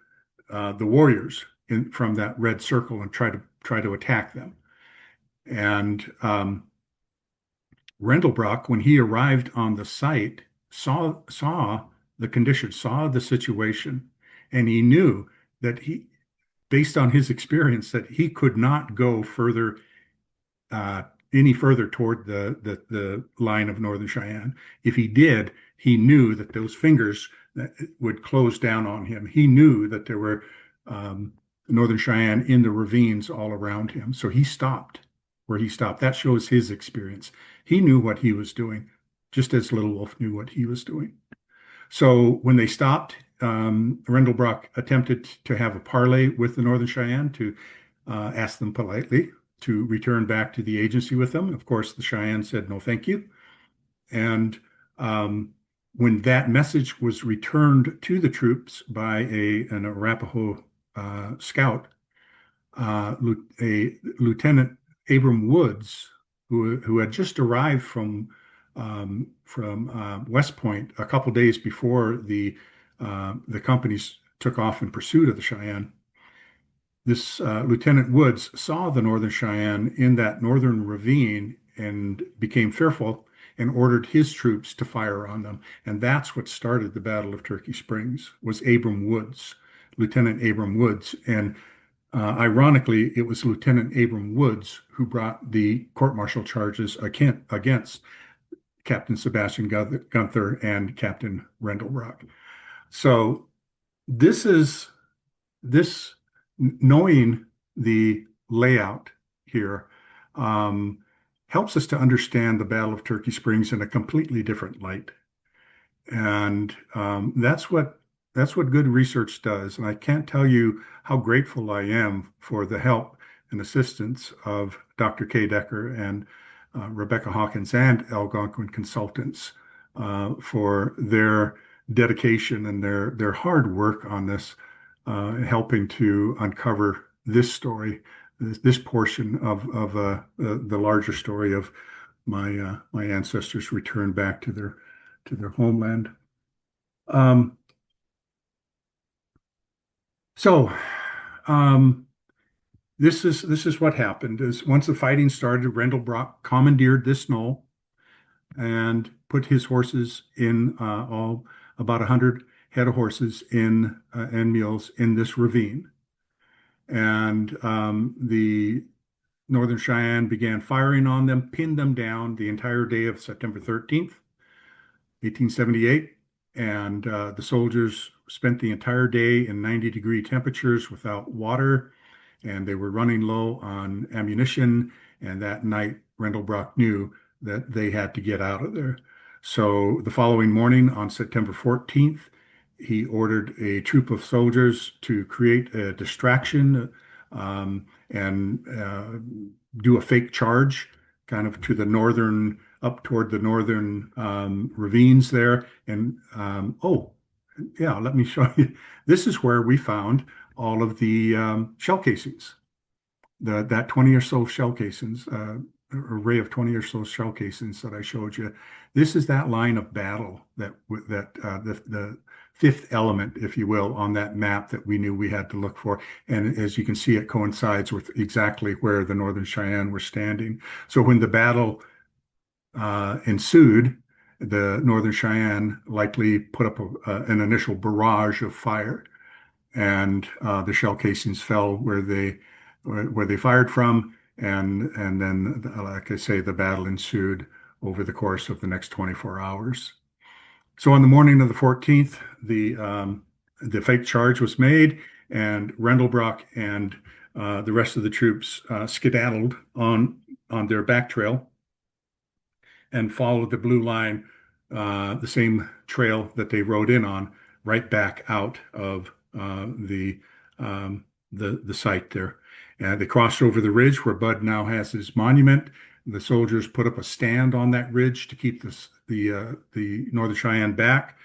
the warriors from that red circle and try to attack them. And Rendelbrock, when he arrived on the site, saw the conditions, saw the situation, and he knew that based on his experience, that he could not go further uh, any further toward the line of Northern Cheyenne. If he did, he knew that those fingers would close down on him. He knew that there were Northern Cheyenne in the ravines all around him. So he stopped where he stopped. That shows his experience. He knew what he was doing, just as Little Wolf knew what he was doing. So when they stopped, Rendelbrock attempted to have a parley with the Northern Cheyenne to ask them politely to return back to the agency with them. Of course, the Cheyenne said no, thank you. And when that message was returned to the troops by an Arapaho scout, a Lieutenant Abram Woods, who had just arrived from West Point a couple days before the companies took off in pursuit of the Cheyenne. This Lieutenant Woods saw the Northern Cheyenne in that northern ravine and became fearful and ordered his troops to fire on them. And that's what started the Battle of Turkey Springs, was Abram Woods, Lieutenant Abram Woods. And ironically, it was Lieutenant Abram Woods who brought the court-martial charges against Captain Sebastian Gunther and Captain Rendelbrock. So this is this knowing the layout here helps us to understand the Battle of Turkey Springs in a completely different light. And that's what good research does. And I can't tell you how grateful I am for the help and assistance of Dr. Kay Decker and Rebecca Hawkins and Algonquin Consultants for their dedication and their hard work on this, helping to uncover this story, this portion of the larger story of my ancestors' return back to their homeland. Um, so um, this is what happened. Is once the fighting started, Rendelbrock commandeered this knoll and put his horses in all about 100 head of horses in and mules in this ravine. And the Northern Cheyenne began firing on them, pinned them down the entire day of September 13th, 1878. And the soldiers spent the entire day in 90-degree temperatures without water, and they were running low on ammunition. And that night, Rendelbrock knew that they had to get out of there. So the following morning, on September 14th, he ordered a troop of soldiers to create a distraction and do a fake charge kind of to the northern, up toward the northern ravines there. And oh, yeah, let me show you. This is where we found all of the shell casings, that 20 or so shell casings, array of 20 or so shell casings that I showed you. This is that line of battle that the fifth element, if you will, on that map that we knew we had to look for. And as you can see, it coincides with exactly where the Northern Cheyenne were standing. So when the battle ensued, the Northern Cheyenne likely put up an initial barrage of fire, and the shell casings fell where they fired from, and then, like I say, the battle ensued over the course of the next 24 hours. So on the morning of the 14th, the fake charge was made, and Rendelbrock and the rest of the troops skedaddled on their back trail and followed the blue line, the same trail that they rode in on, right back out of the site there. And they crossed over the ridge where Bud now has his monument. The soldiers put up a stand on that ridge to keep the Northern Cheyenne back,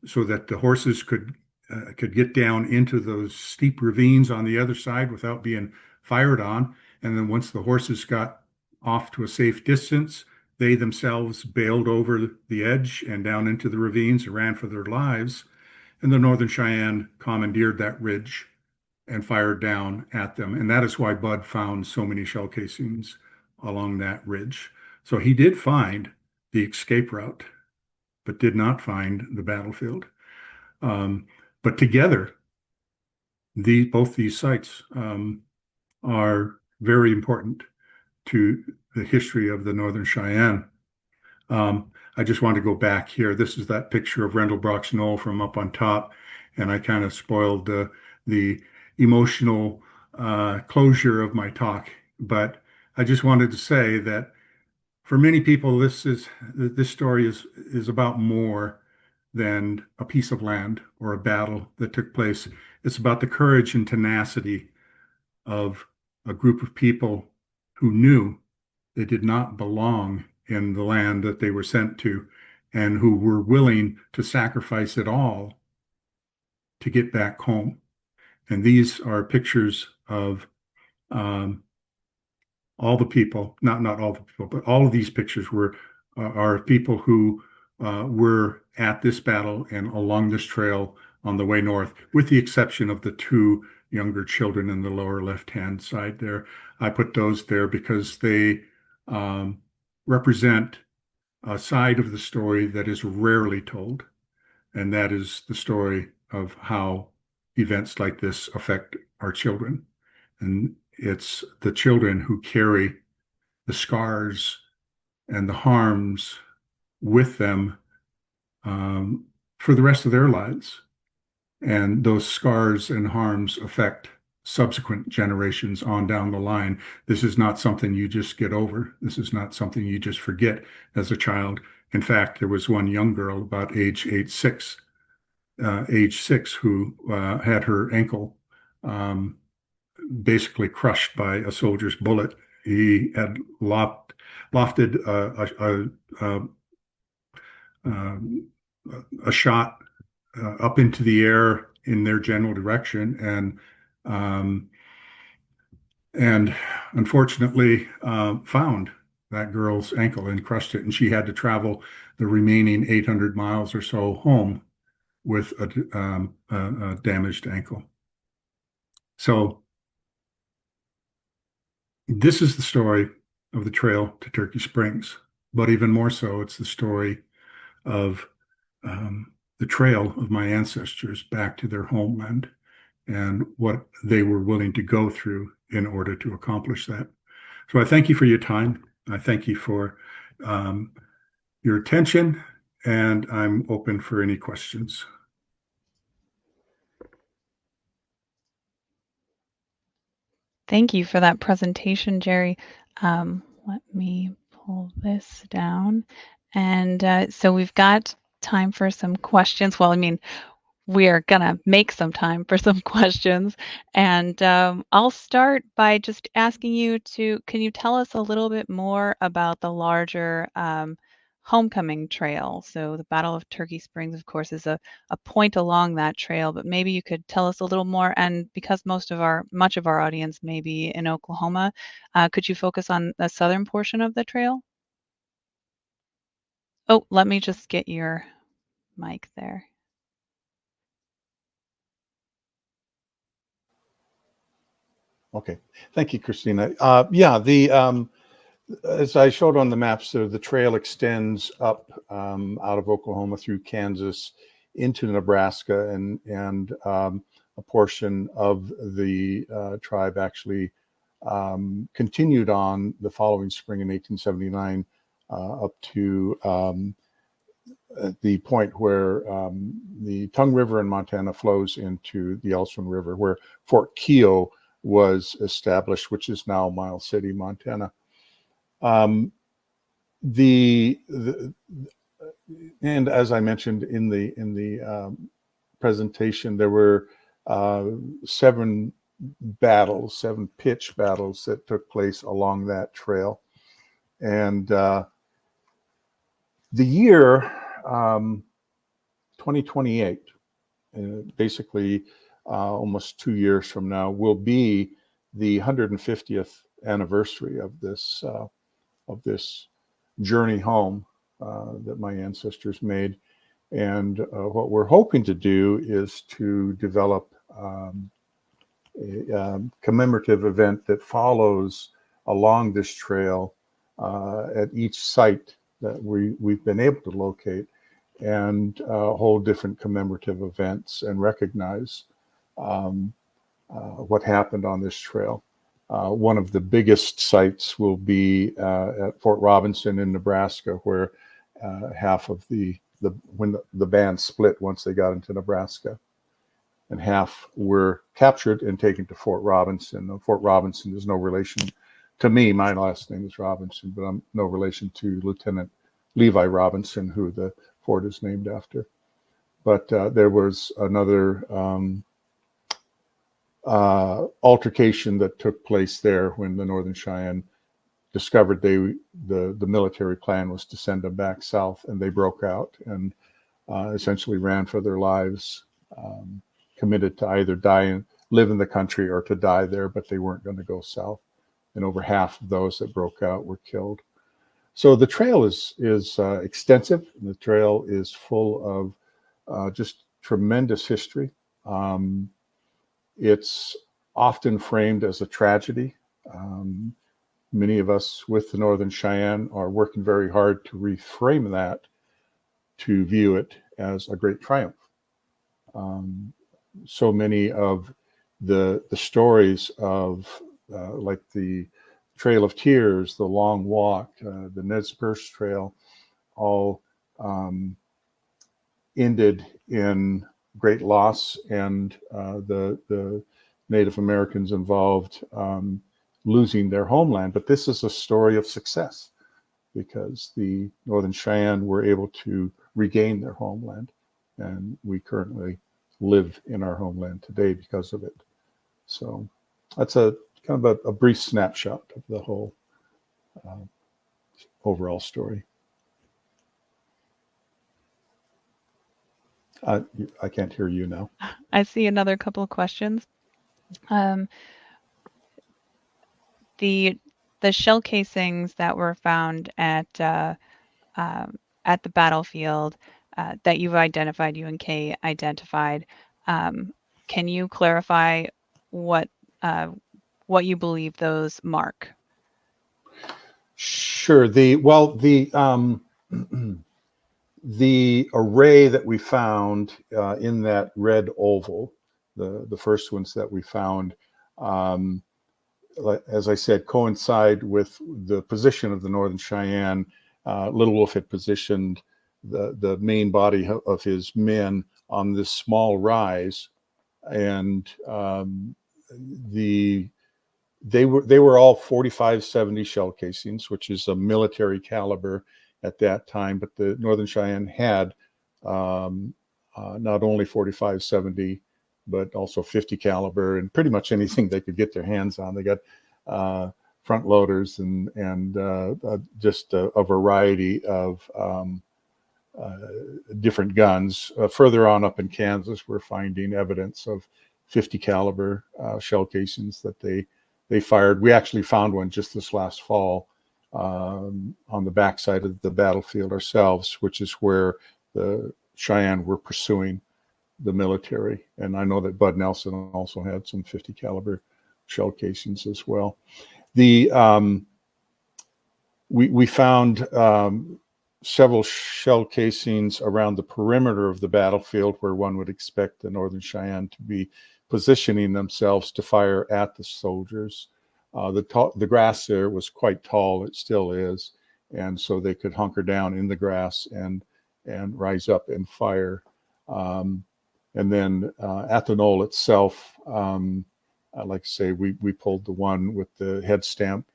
so that the horses could get down into those steep ravines on the other side without being fired on. And then once the horses got off to a safe distance, They themselves bailed over the edge and down into the ravines and ran for their lives. And the Northern Cheyenne commandeered that ridge and fired down at them. And that is why Bud found so many shell casings along that ridge. So he did find the escape route, but did not find the battlefield. But together, both these sites are very important to the history of the Northern Cheyenne. I just want to go back here. This is that picture of Rendlebrock's Knoll from up on top, and I kind of spoiled the emotional closure of my talk. But I just wanted to say that for many people, this story is about more than a piece of land or a battle that took place. It's about the courage and tenacity of a group of people who knew they did not belong in the land that they were sent to, and who were willing to sacrifice it all to get back home. And these are pictures of all the people, not all the people, but all of these pictures are people who were at this battle and along this trail on the way north, with the exception of the two younger children in the lower left-hand side there. I put those there because they represent a side of the story that is rarely told, and that is the story of how events like this affect our children. And it's the children who carry the scars and the harms with them for the rest of their lives. And those scars and harms affect subsequent generations on down the line. This is not something you just get over. This is not something you just forget as a child. In fact, there was one young girl about age 6, who had her ankle basically crushed by a soldier's bullet. He had lofted a shot up into the air in their general direction, and unfortunately found that girl's ankle and crushed it, and she had to travel the remaining 800 miles or so home with a damaged ankle. So this is the story of the trail to Turkey Springs, but even more so, it's the story of the trail of my ancestors back to their homeland and what they were willing to go through in order to accomplish that. So I thank you for your time. I thank you for your attention, and I'm open for any questions. Thank you for that presentation, Gerry. Let me pull this down. And so we've got time for some questions. Well, I mean, we are going to make some time for some questions. And I'll start by just asking you can you tell us a little bit more about the larger homecoming trail? So the Battle of Turkey Springs, of course, is a point along that trail, but maybe you could tell us a little more. And because much of our audience may be in Oklahoma, could you focus on the southern portion of the trail? Oh, let me just get your mic there. Okay, thank you, Christina. Yeah, as I showed on the maps, the trail extends up out of Oklahoma through Kansas into Nebraska, and a portion of the tribe actually continued on the following spring in 1879 up to the point where the Tongue River in Montana flows into the Elstone River, where Fort Keogh was established, which is now Miles City, Montana. And as I mentioned in the presentation, there were 7 pitch battles that took place along that trail, and the year 2028, basically almost 2 years from now, will be the 150th anniversary of this journey home that my ancestors made. And what we're hoping to do is to develop a commemorative event that follows along this trail at each site that we've been able to locate, and hold different commemorative events and recognize what happened on this trail. One of the biggest sites will be at Fort Robinson in Nebraska, where half of when the band split once they got into Nebraska, and half were captured and taken to Fort Robinson. Fort Robinson is no relation to me. My last name is Robinson, but I'm no relation to Lieutenant Levi Robinson, who the fort is named after. But there was another altercation that took place there when the Northern Cheyenne discovered the military plan was to send them back south, and they broke out and essentially ran for their lives, committed to either die and live in the country or to die there, but they weren't going to go south. And over half of those that broke out were killed. So the trail is extensive. The trail is full of just tremendous history. It's often framed as a tragedy. Many of us with the Northern Cheyenne are working very hard to reframe that, to view it as a great triumph. So many of the stories of like the Trail of Tears, the Long Walk, the Nez Perce Trail, all ended in great loss, and the Native Americans involved losing their homeland. But this is a story of success, because the Northern Cheyenne were able to regain their homeland, and we currently live in our homeland today because of it. So that's a kind of a brief snapshot of the whole overall story. I can't hear you now. I see another couple of questions. The shell casings that were found at the battlefield that you've identified, you and Kay identified, can you clarify what you believe those mark? Sure. The array that we found in that red oval, the first ones that we found, as I said, coincide with the position of the Northern Cheyenne. Little Wolf had positioned the main body of his men on this small rise, and they were all 45-70 shell casings, which is a military caliber at that time. But the Northern Cheyenne had not only 45-70, but also 50 caliber, and pretty much anything they could get their hands on. They got front loaders and just a variety of different guns. Further on up in Kansas, we're finding evidence of 50 caliber shell casings that they fired. We actually found one just this last fall on the backside of the battlefield ourselves, which is where the Cheyenne were pursuing the military. And I know that Bud Nelson also had some 50 caliber shell casings as well. We found several shell casings around the perimeter of the battlefield, where one would expect the Northern Cheyenne to be positioning themselves to fire at the soldiers. The grass there was quite tall, it still is, and so they could hunker down in the grass and rise up and fire. And then at the knoll itself, like I say, we pulled the one with the head stamp,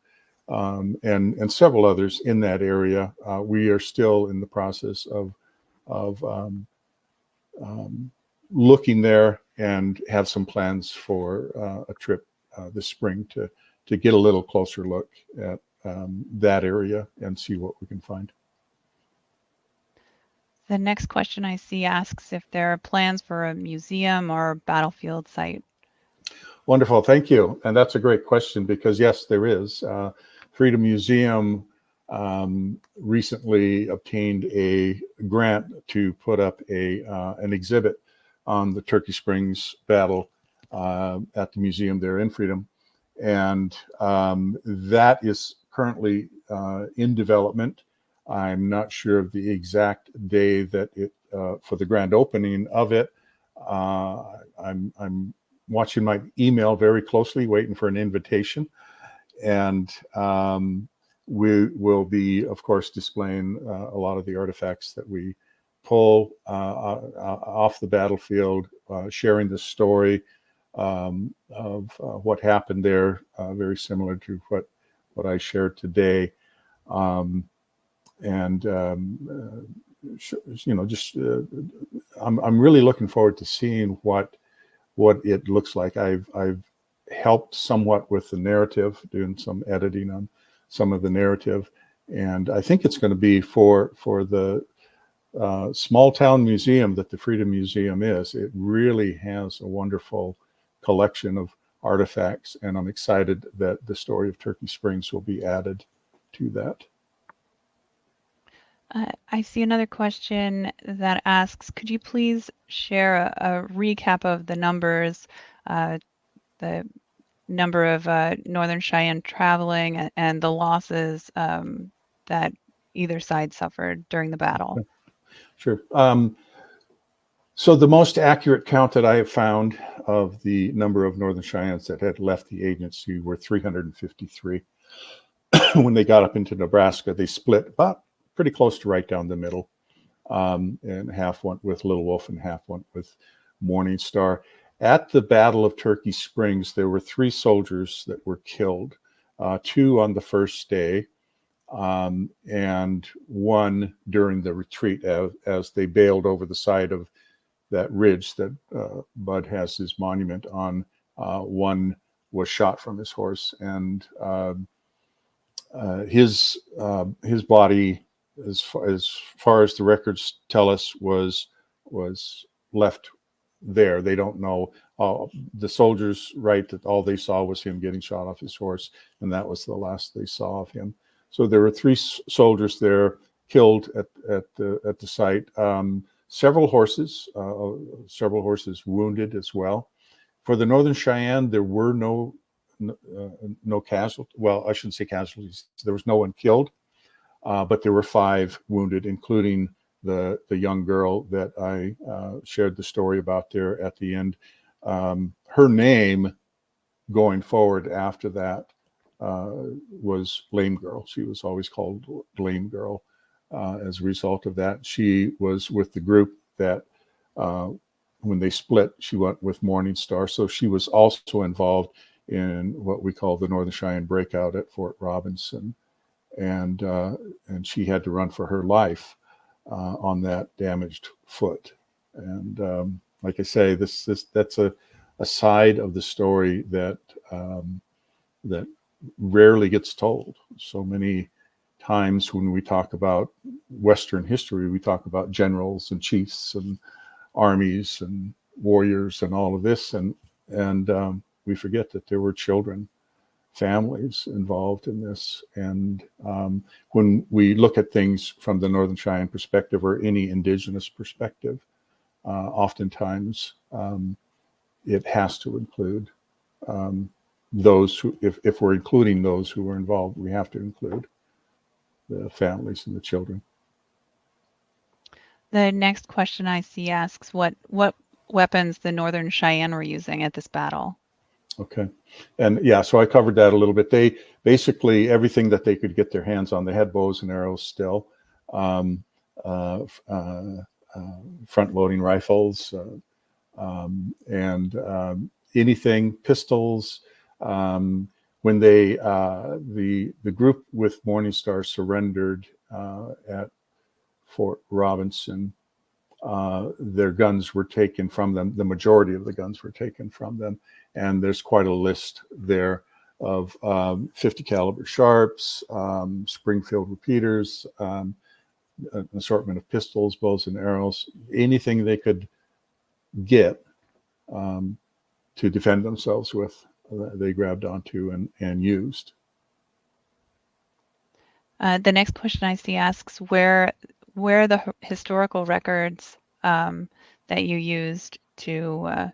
and several others in that area. We are still in the process of looking there, and have some plans for a trip this spring to get a little closer look at that area and see what we can find. The next question I see asks if there are plans for a museum or battlefield site. Wonderful, thank you. And that's a great question, because yes, there is. Freedom Museum recently obtained a grant to put up an exhibit on the Turkey Springs battle at the museum there in Freedom. And that is currently in development. I'm not sure of the exact day that it for the grand opening of it. I'm watching my email very closely, waiting for an invitation, and we will be, of course, displaying a lot of the artifacts that we pull off the battlefield, sharing the story of what happened there, very similar to what I shared today. I'm really looking forward to seeing what it looks like. I've helped somewhat with the narrative, doing some editing on some of the narrative, and I think it's going to be for the small town museum that the Freedom Museum is. It really has a wonderful collection of artifacts, and I'm excited that the story of Turkey Springs will be added to that. I see another question that asks, could you please share a recap of the numbers, the number of Northern Cheyenne traveling and the losses that either side suffered during the battle? Sure. So the most accurate count that I have found of the number of Northern Cheyennes that had left the agency were 353. When they got up into Nebraska, they split about pretty close to right down the middle. And half went with Little Wolf and half went with Morning Star. At the Battle of Turkey Springs, there were 3 soldiers that were killed, 2 on the first day, and 1 during the retreat as they bailed over the side of that ridge that Bud has his monument on. 1 was shot from his horse, and his body, as far as the records tell us, was left there. They don't know. The soldiers write that all they saw was him getting shot off his horse, and that was the last they saw of him. So there were 3 soldiers there killed at the site. Several horses wounded as well. For the Northern Cheyenne, there were no casualties. Well, I shouldn't say casualties. There was no one killed, but there were 5 wounded, including the young girl that I shared the story about there at the end. Her name going forward after that was Lame Girl. She was always called Lame Girl as a result of that. She was with the group that when they split, she went with Morning Star. So she was also involved in what we call the Northern Cheyenne breakout at Fort Robinson. And she had to run for her life on that damaged foot. And like I say, that's a side of the story that rarely gets told. So many times when we talk about Western history, we talk about generals and chiefs and armies and warriors and all of this, and we forget that there were children, families involved in this. And when we look at things from the Northern Cheyenne perspective or any indigenous perspective, oftentimes it has to include those who, if we're including those who were involved, we have to include the families and the children. The next question I see asks what weapons the Northern Cheyenne were using at this battle. Okay. And yeah, so I covered that a little bit. They basically, everything that they could get their hands on, they had bows and arrows still, front-loading rifles, and anything, pistols. When they, the group with Morning Star surrendered at Fort Robinson, their guns were taken from them. The majority of the guns were taken from them. And there's quite a list there of 50 caliber sharps, Springfield repeaters, an assortment of pistols, bows and arrows, anything they could get to defend themselves with, they grabbed onto and used. The next question I see asks where the historical records that you used to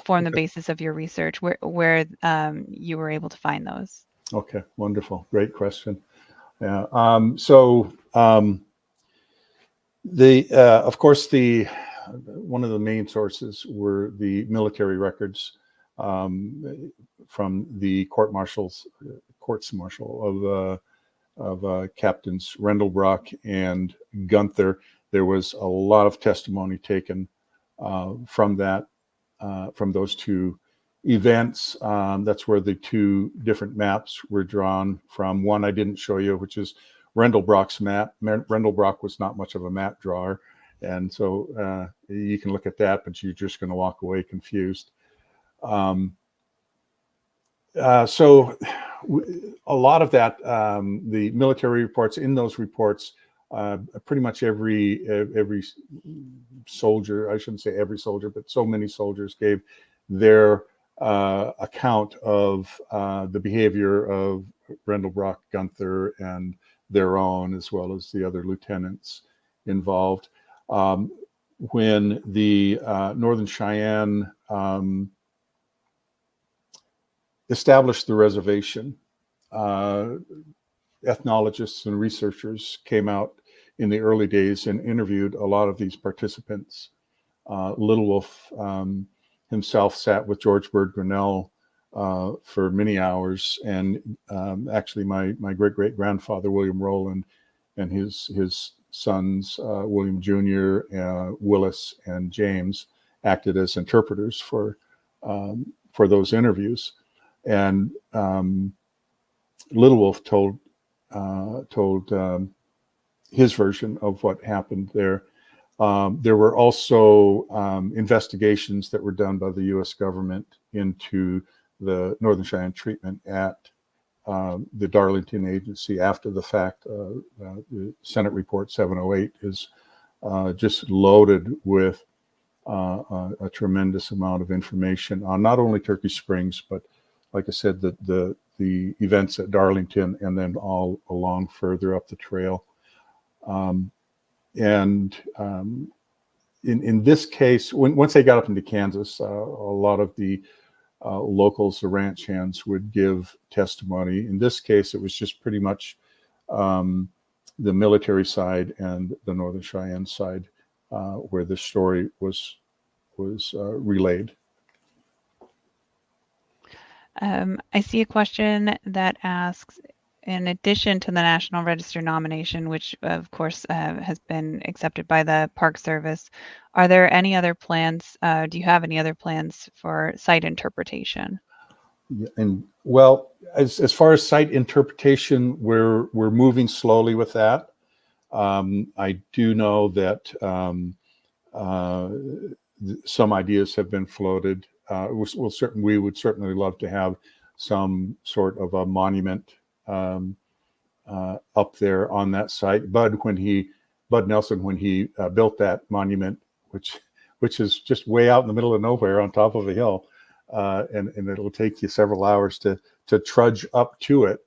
form the Okay. basis of your research, where you were able to find those. Okay, wonderful, great question. Yeah. Of course, one of the main sources were the military records from the courts martial of Captains Rendelbrock and Gunther. There was a lot of testimony taken from those two events. That's where the two different maps were drawn from. One I didn't show you, which is Rendelbrock's map. Rendelbrock was not much of a map drawer, and so you can look at that, but you're just going to walk away confused. So a lot of that, the military reports, in those reports, pretty much every soldier, I shouldn't say every soldier, but so many soldiers gave their account of the behavior of Rendelbrock, Gunther, and their own, as well as the other lieutenants involved. When the Northern Cheyenne established the reservation, ethnologists and researchers came out in the early days and interviewed a lot of these participants. Little Wolf himself sat with George Bird Grinnell for many hours, and actually my great-great-grandfather William Rowland and his sons William Jr., Willis, and James acted as interpreters for those interviews. And Little Wolf told his version of what happened there. There were also investigations that were done by the US government into the Northern Cheyenne treatment at the Darlington Agency after the fact. The Senate Report 708 is just loaded with a tremendous amount of information on not only Turkey Springs, but like I said, the events at Darlington and then all along further up the trail. In this case, once they got up into Kansas, a lot of the locals, the ranch hands, would give testimony. In this case, it was just pretty much the military side and the Northern Cheyenne side where the story was relayed. I see a question that asks, in addition to the National Register nomination, which of course has been accepted by the Park Service, are there any other plans? Do you have any other plans for site interpretation? And well, as far as site interpretation, we're moving slowly with that. I do know that some ideas have been floated. We would certainly love to have some sort of a monument up there on that site. Bud Nelson, when he built that monument, which is just way out in the middle of nowhere on top of a hill, and it'll take you several hours to trudge up to it.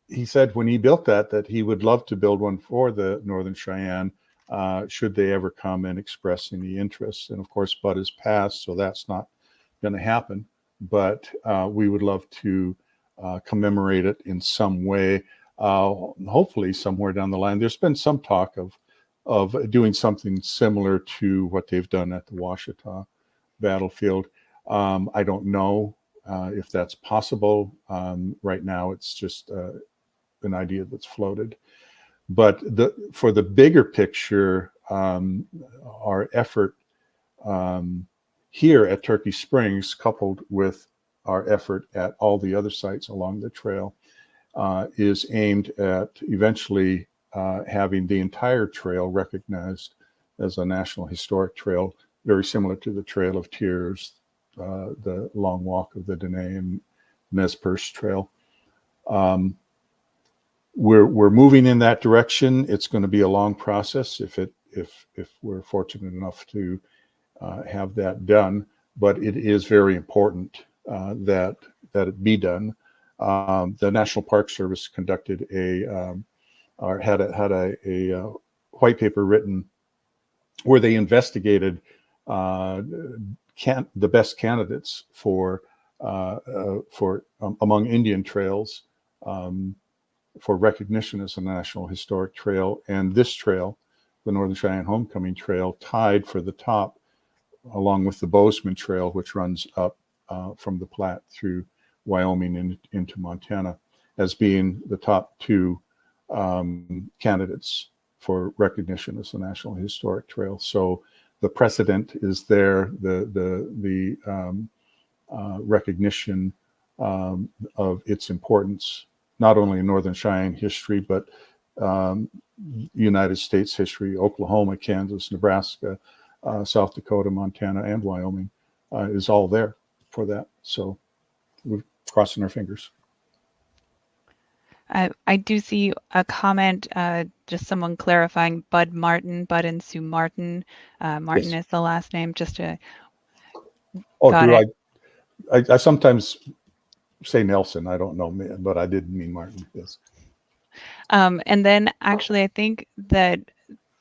He said when he built that he would love to build one for the Northern Cheyenne, should they ever come and express any interest. And of course, Bud has passed, so that's not going to happen. But we would love to commemorate it in some way, hopefully somewhere down the line. There's been some talk of doing something similar to what they've done at the Washita battlefield. I don't know if that's possible. Right now, it's just an idea that's floated. But for the bigger picture, our effort here at Turkey Springs, coupled with our effort at all the other sites along the trail, is aimed at eventually having the entire trail recognized as a National Historic Trail, very similar to the Trail of Tears, the Long Walk of the Dene and Nez Perce Trail. We're moving in that direction. It's going to be a long process if we're fortunate enough to have that done, but it is very important that it be done. the National Park Service conducted or had a white paper written where they investigated the best candidates for among Indian trails for recognition as a National Historic Trail. And this trail, the Northern Cheyenne Homecoming Trail, tied for the top, along with the Bozeman Trail, which runs up from the Platte through Wyoming and into Montana, as being the top two candidates for recognition as a National Historic Trail. So the precedent is there, the recognition of its importance, not only in Northern Cheyenne history, but United States history, Oklahoma, Kansas, Nebraska, South Dakota, Montana, and Wyoming is all there for that. So we're crossing our fingers. I do see a comment, just someone clarifying Bud and Sue Martin. Martin Yes. is the last name, just to. Oh, Got do it. I sometimes say Nelson? I don't know, but I didn't mean Martin. Yes. And then actually, I think that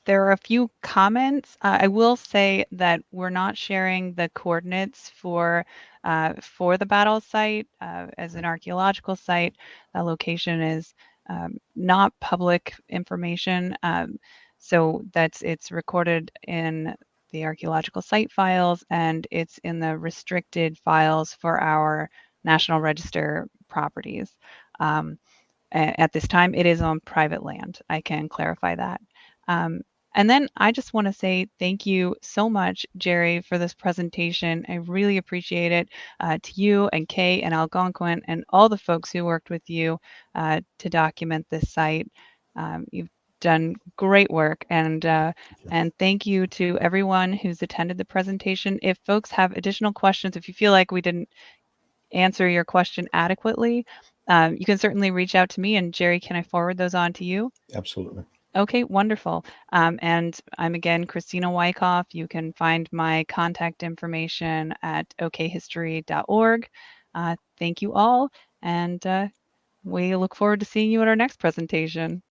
there are a few comments. I will say that we're not sharing the coordinates for the battle site as an archaeological site. That location is not public information, so it's recorded in the archaeological site files, and it's in the restricted files for our National Register properties. At this time, it is on private land. I can clarify that. And then I just want to say thank you so much, Gerry, for this presentation. I really appreciate it, to you and Kay and Algonquin and all the folks who worked with you to document this site. You've done great work, and thank you to everyone who's attended the presentation. If folks have additional questions, if you feel like we didn't answer your question adequately, you can certainly reach out to me, and Gerry, can I forward those on to you? Absolutely. Okay, wonderful. And I'm again Christina Wyckoff. You can find my contact information at okhistory.org. Thank you all, and we look forward to seeing you at our next presentation.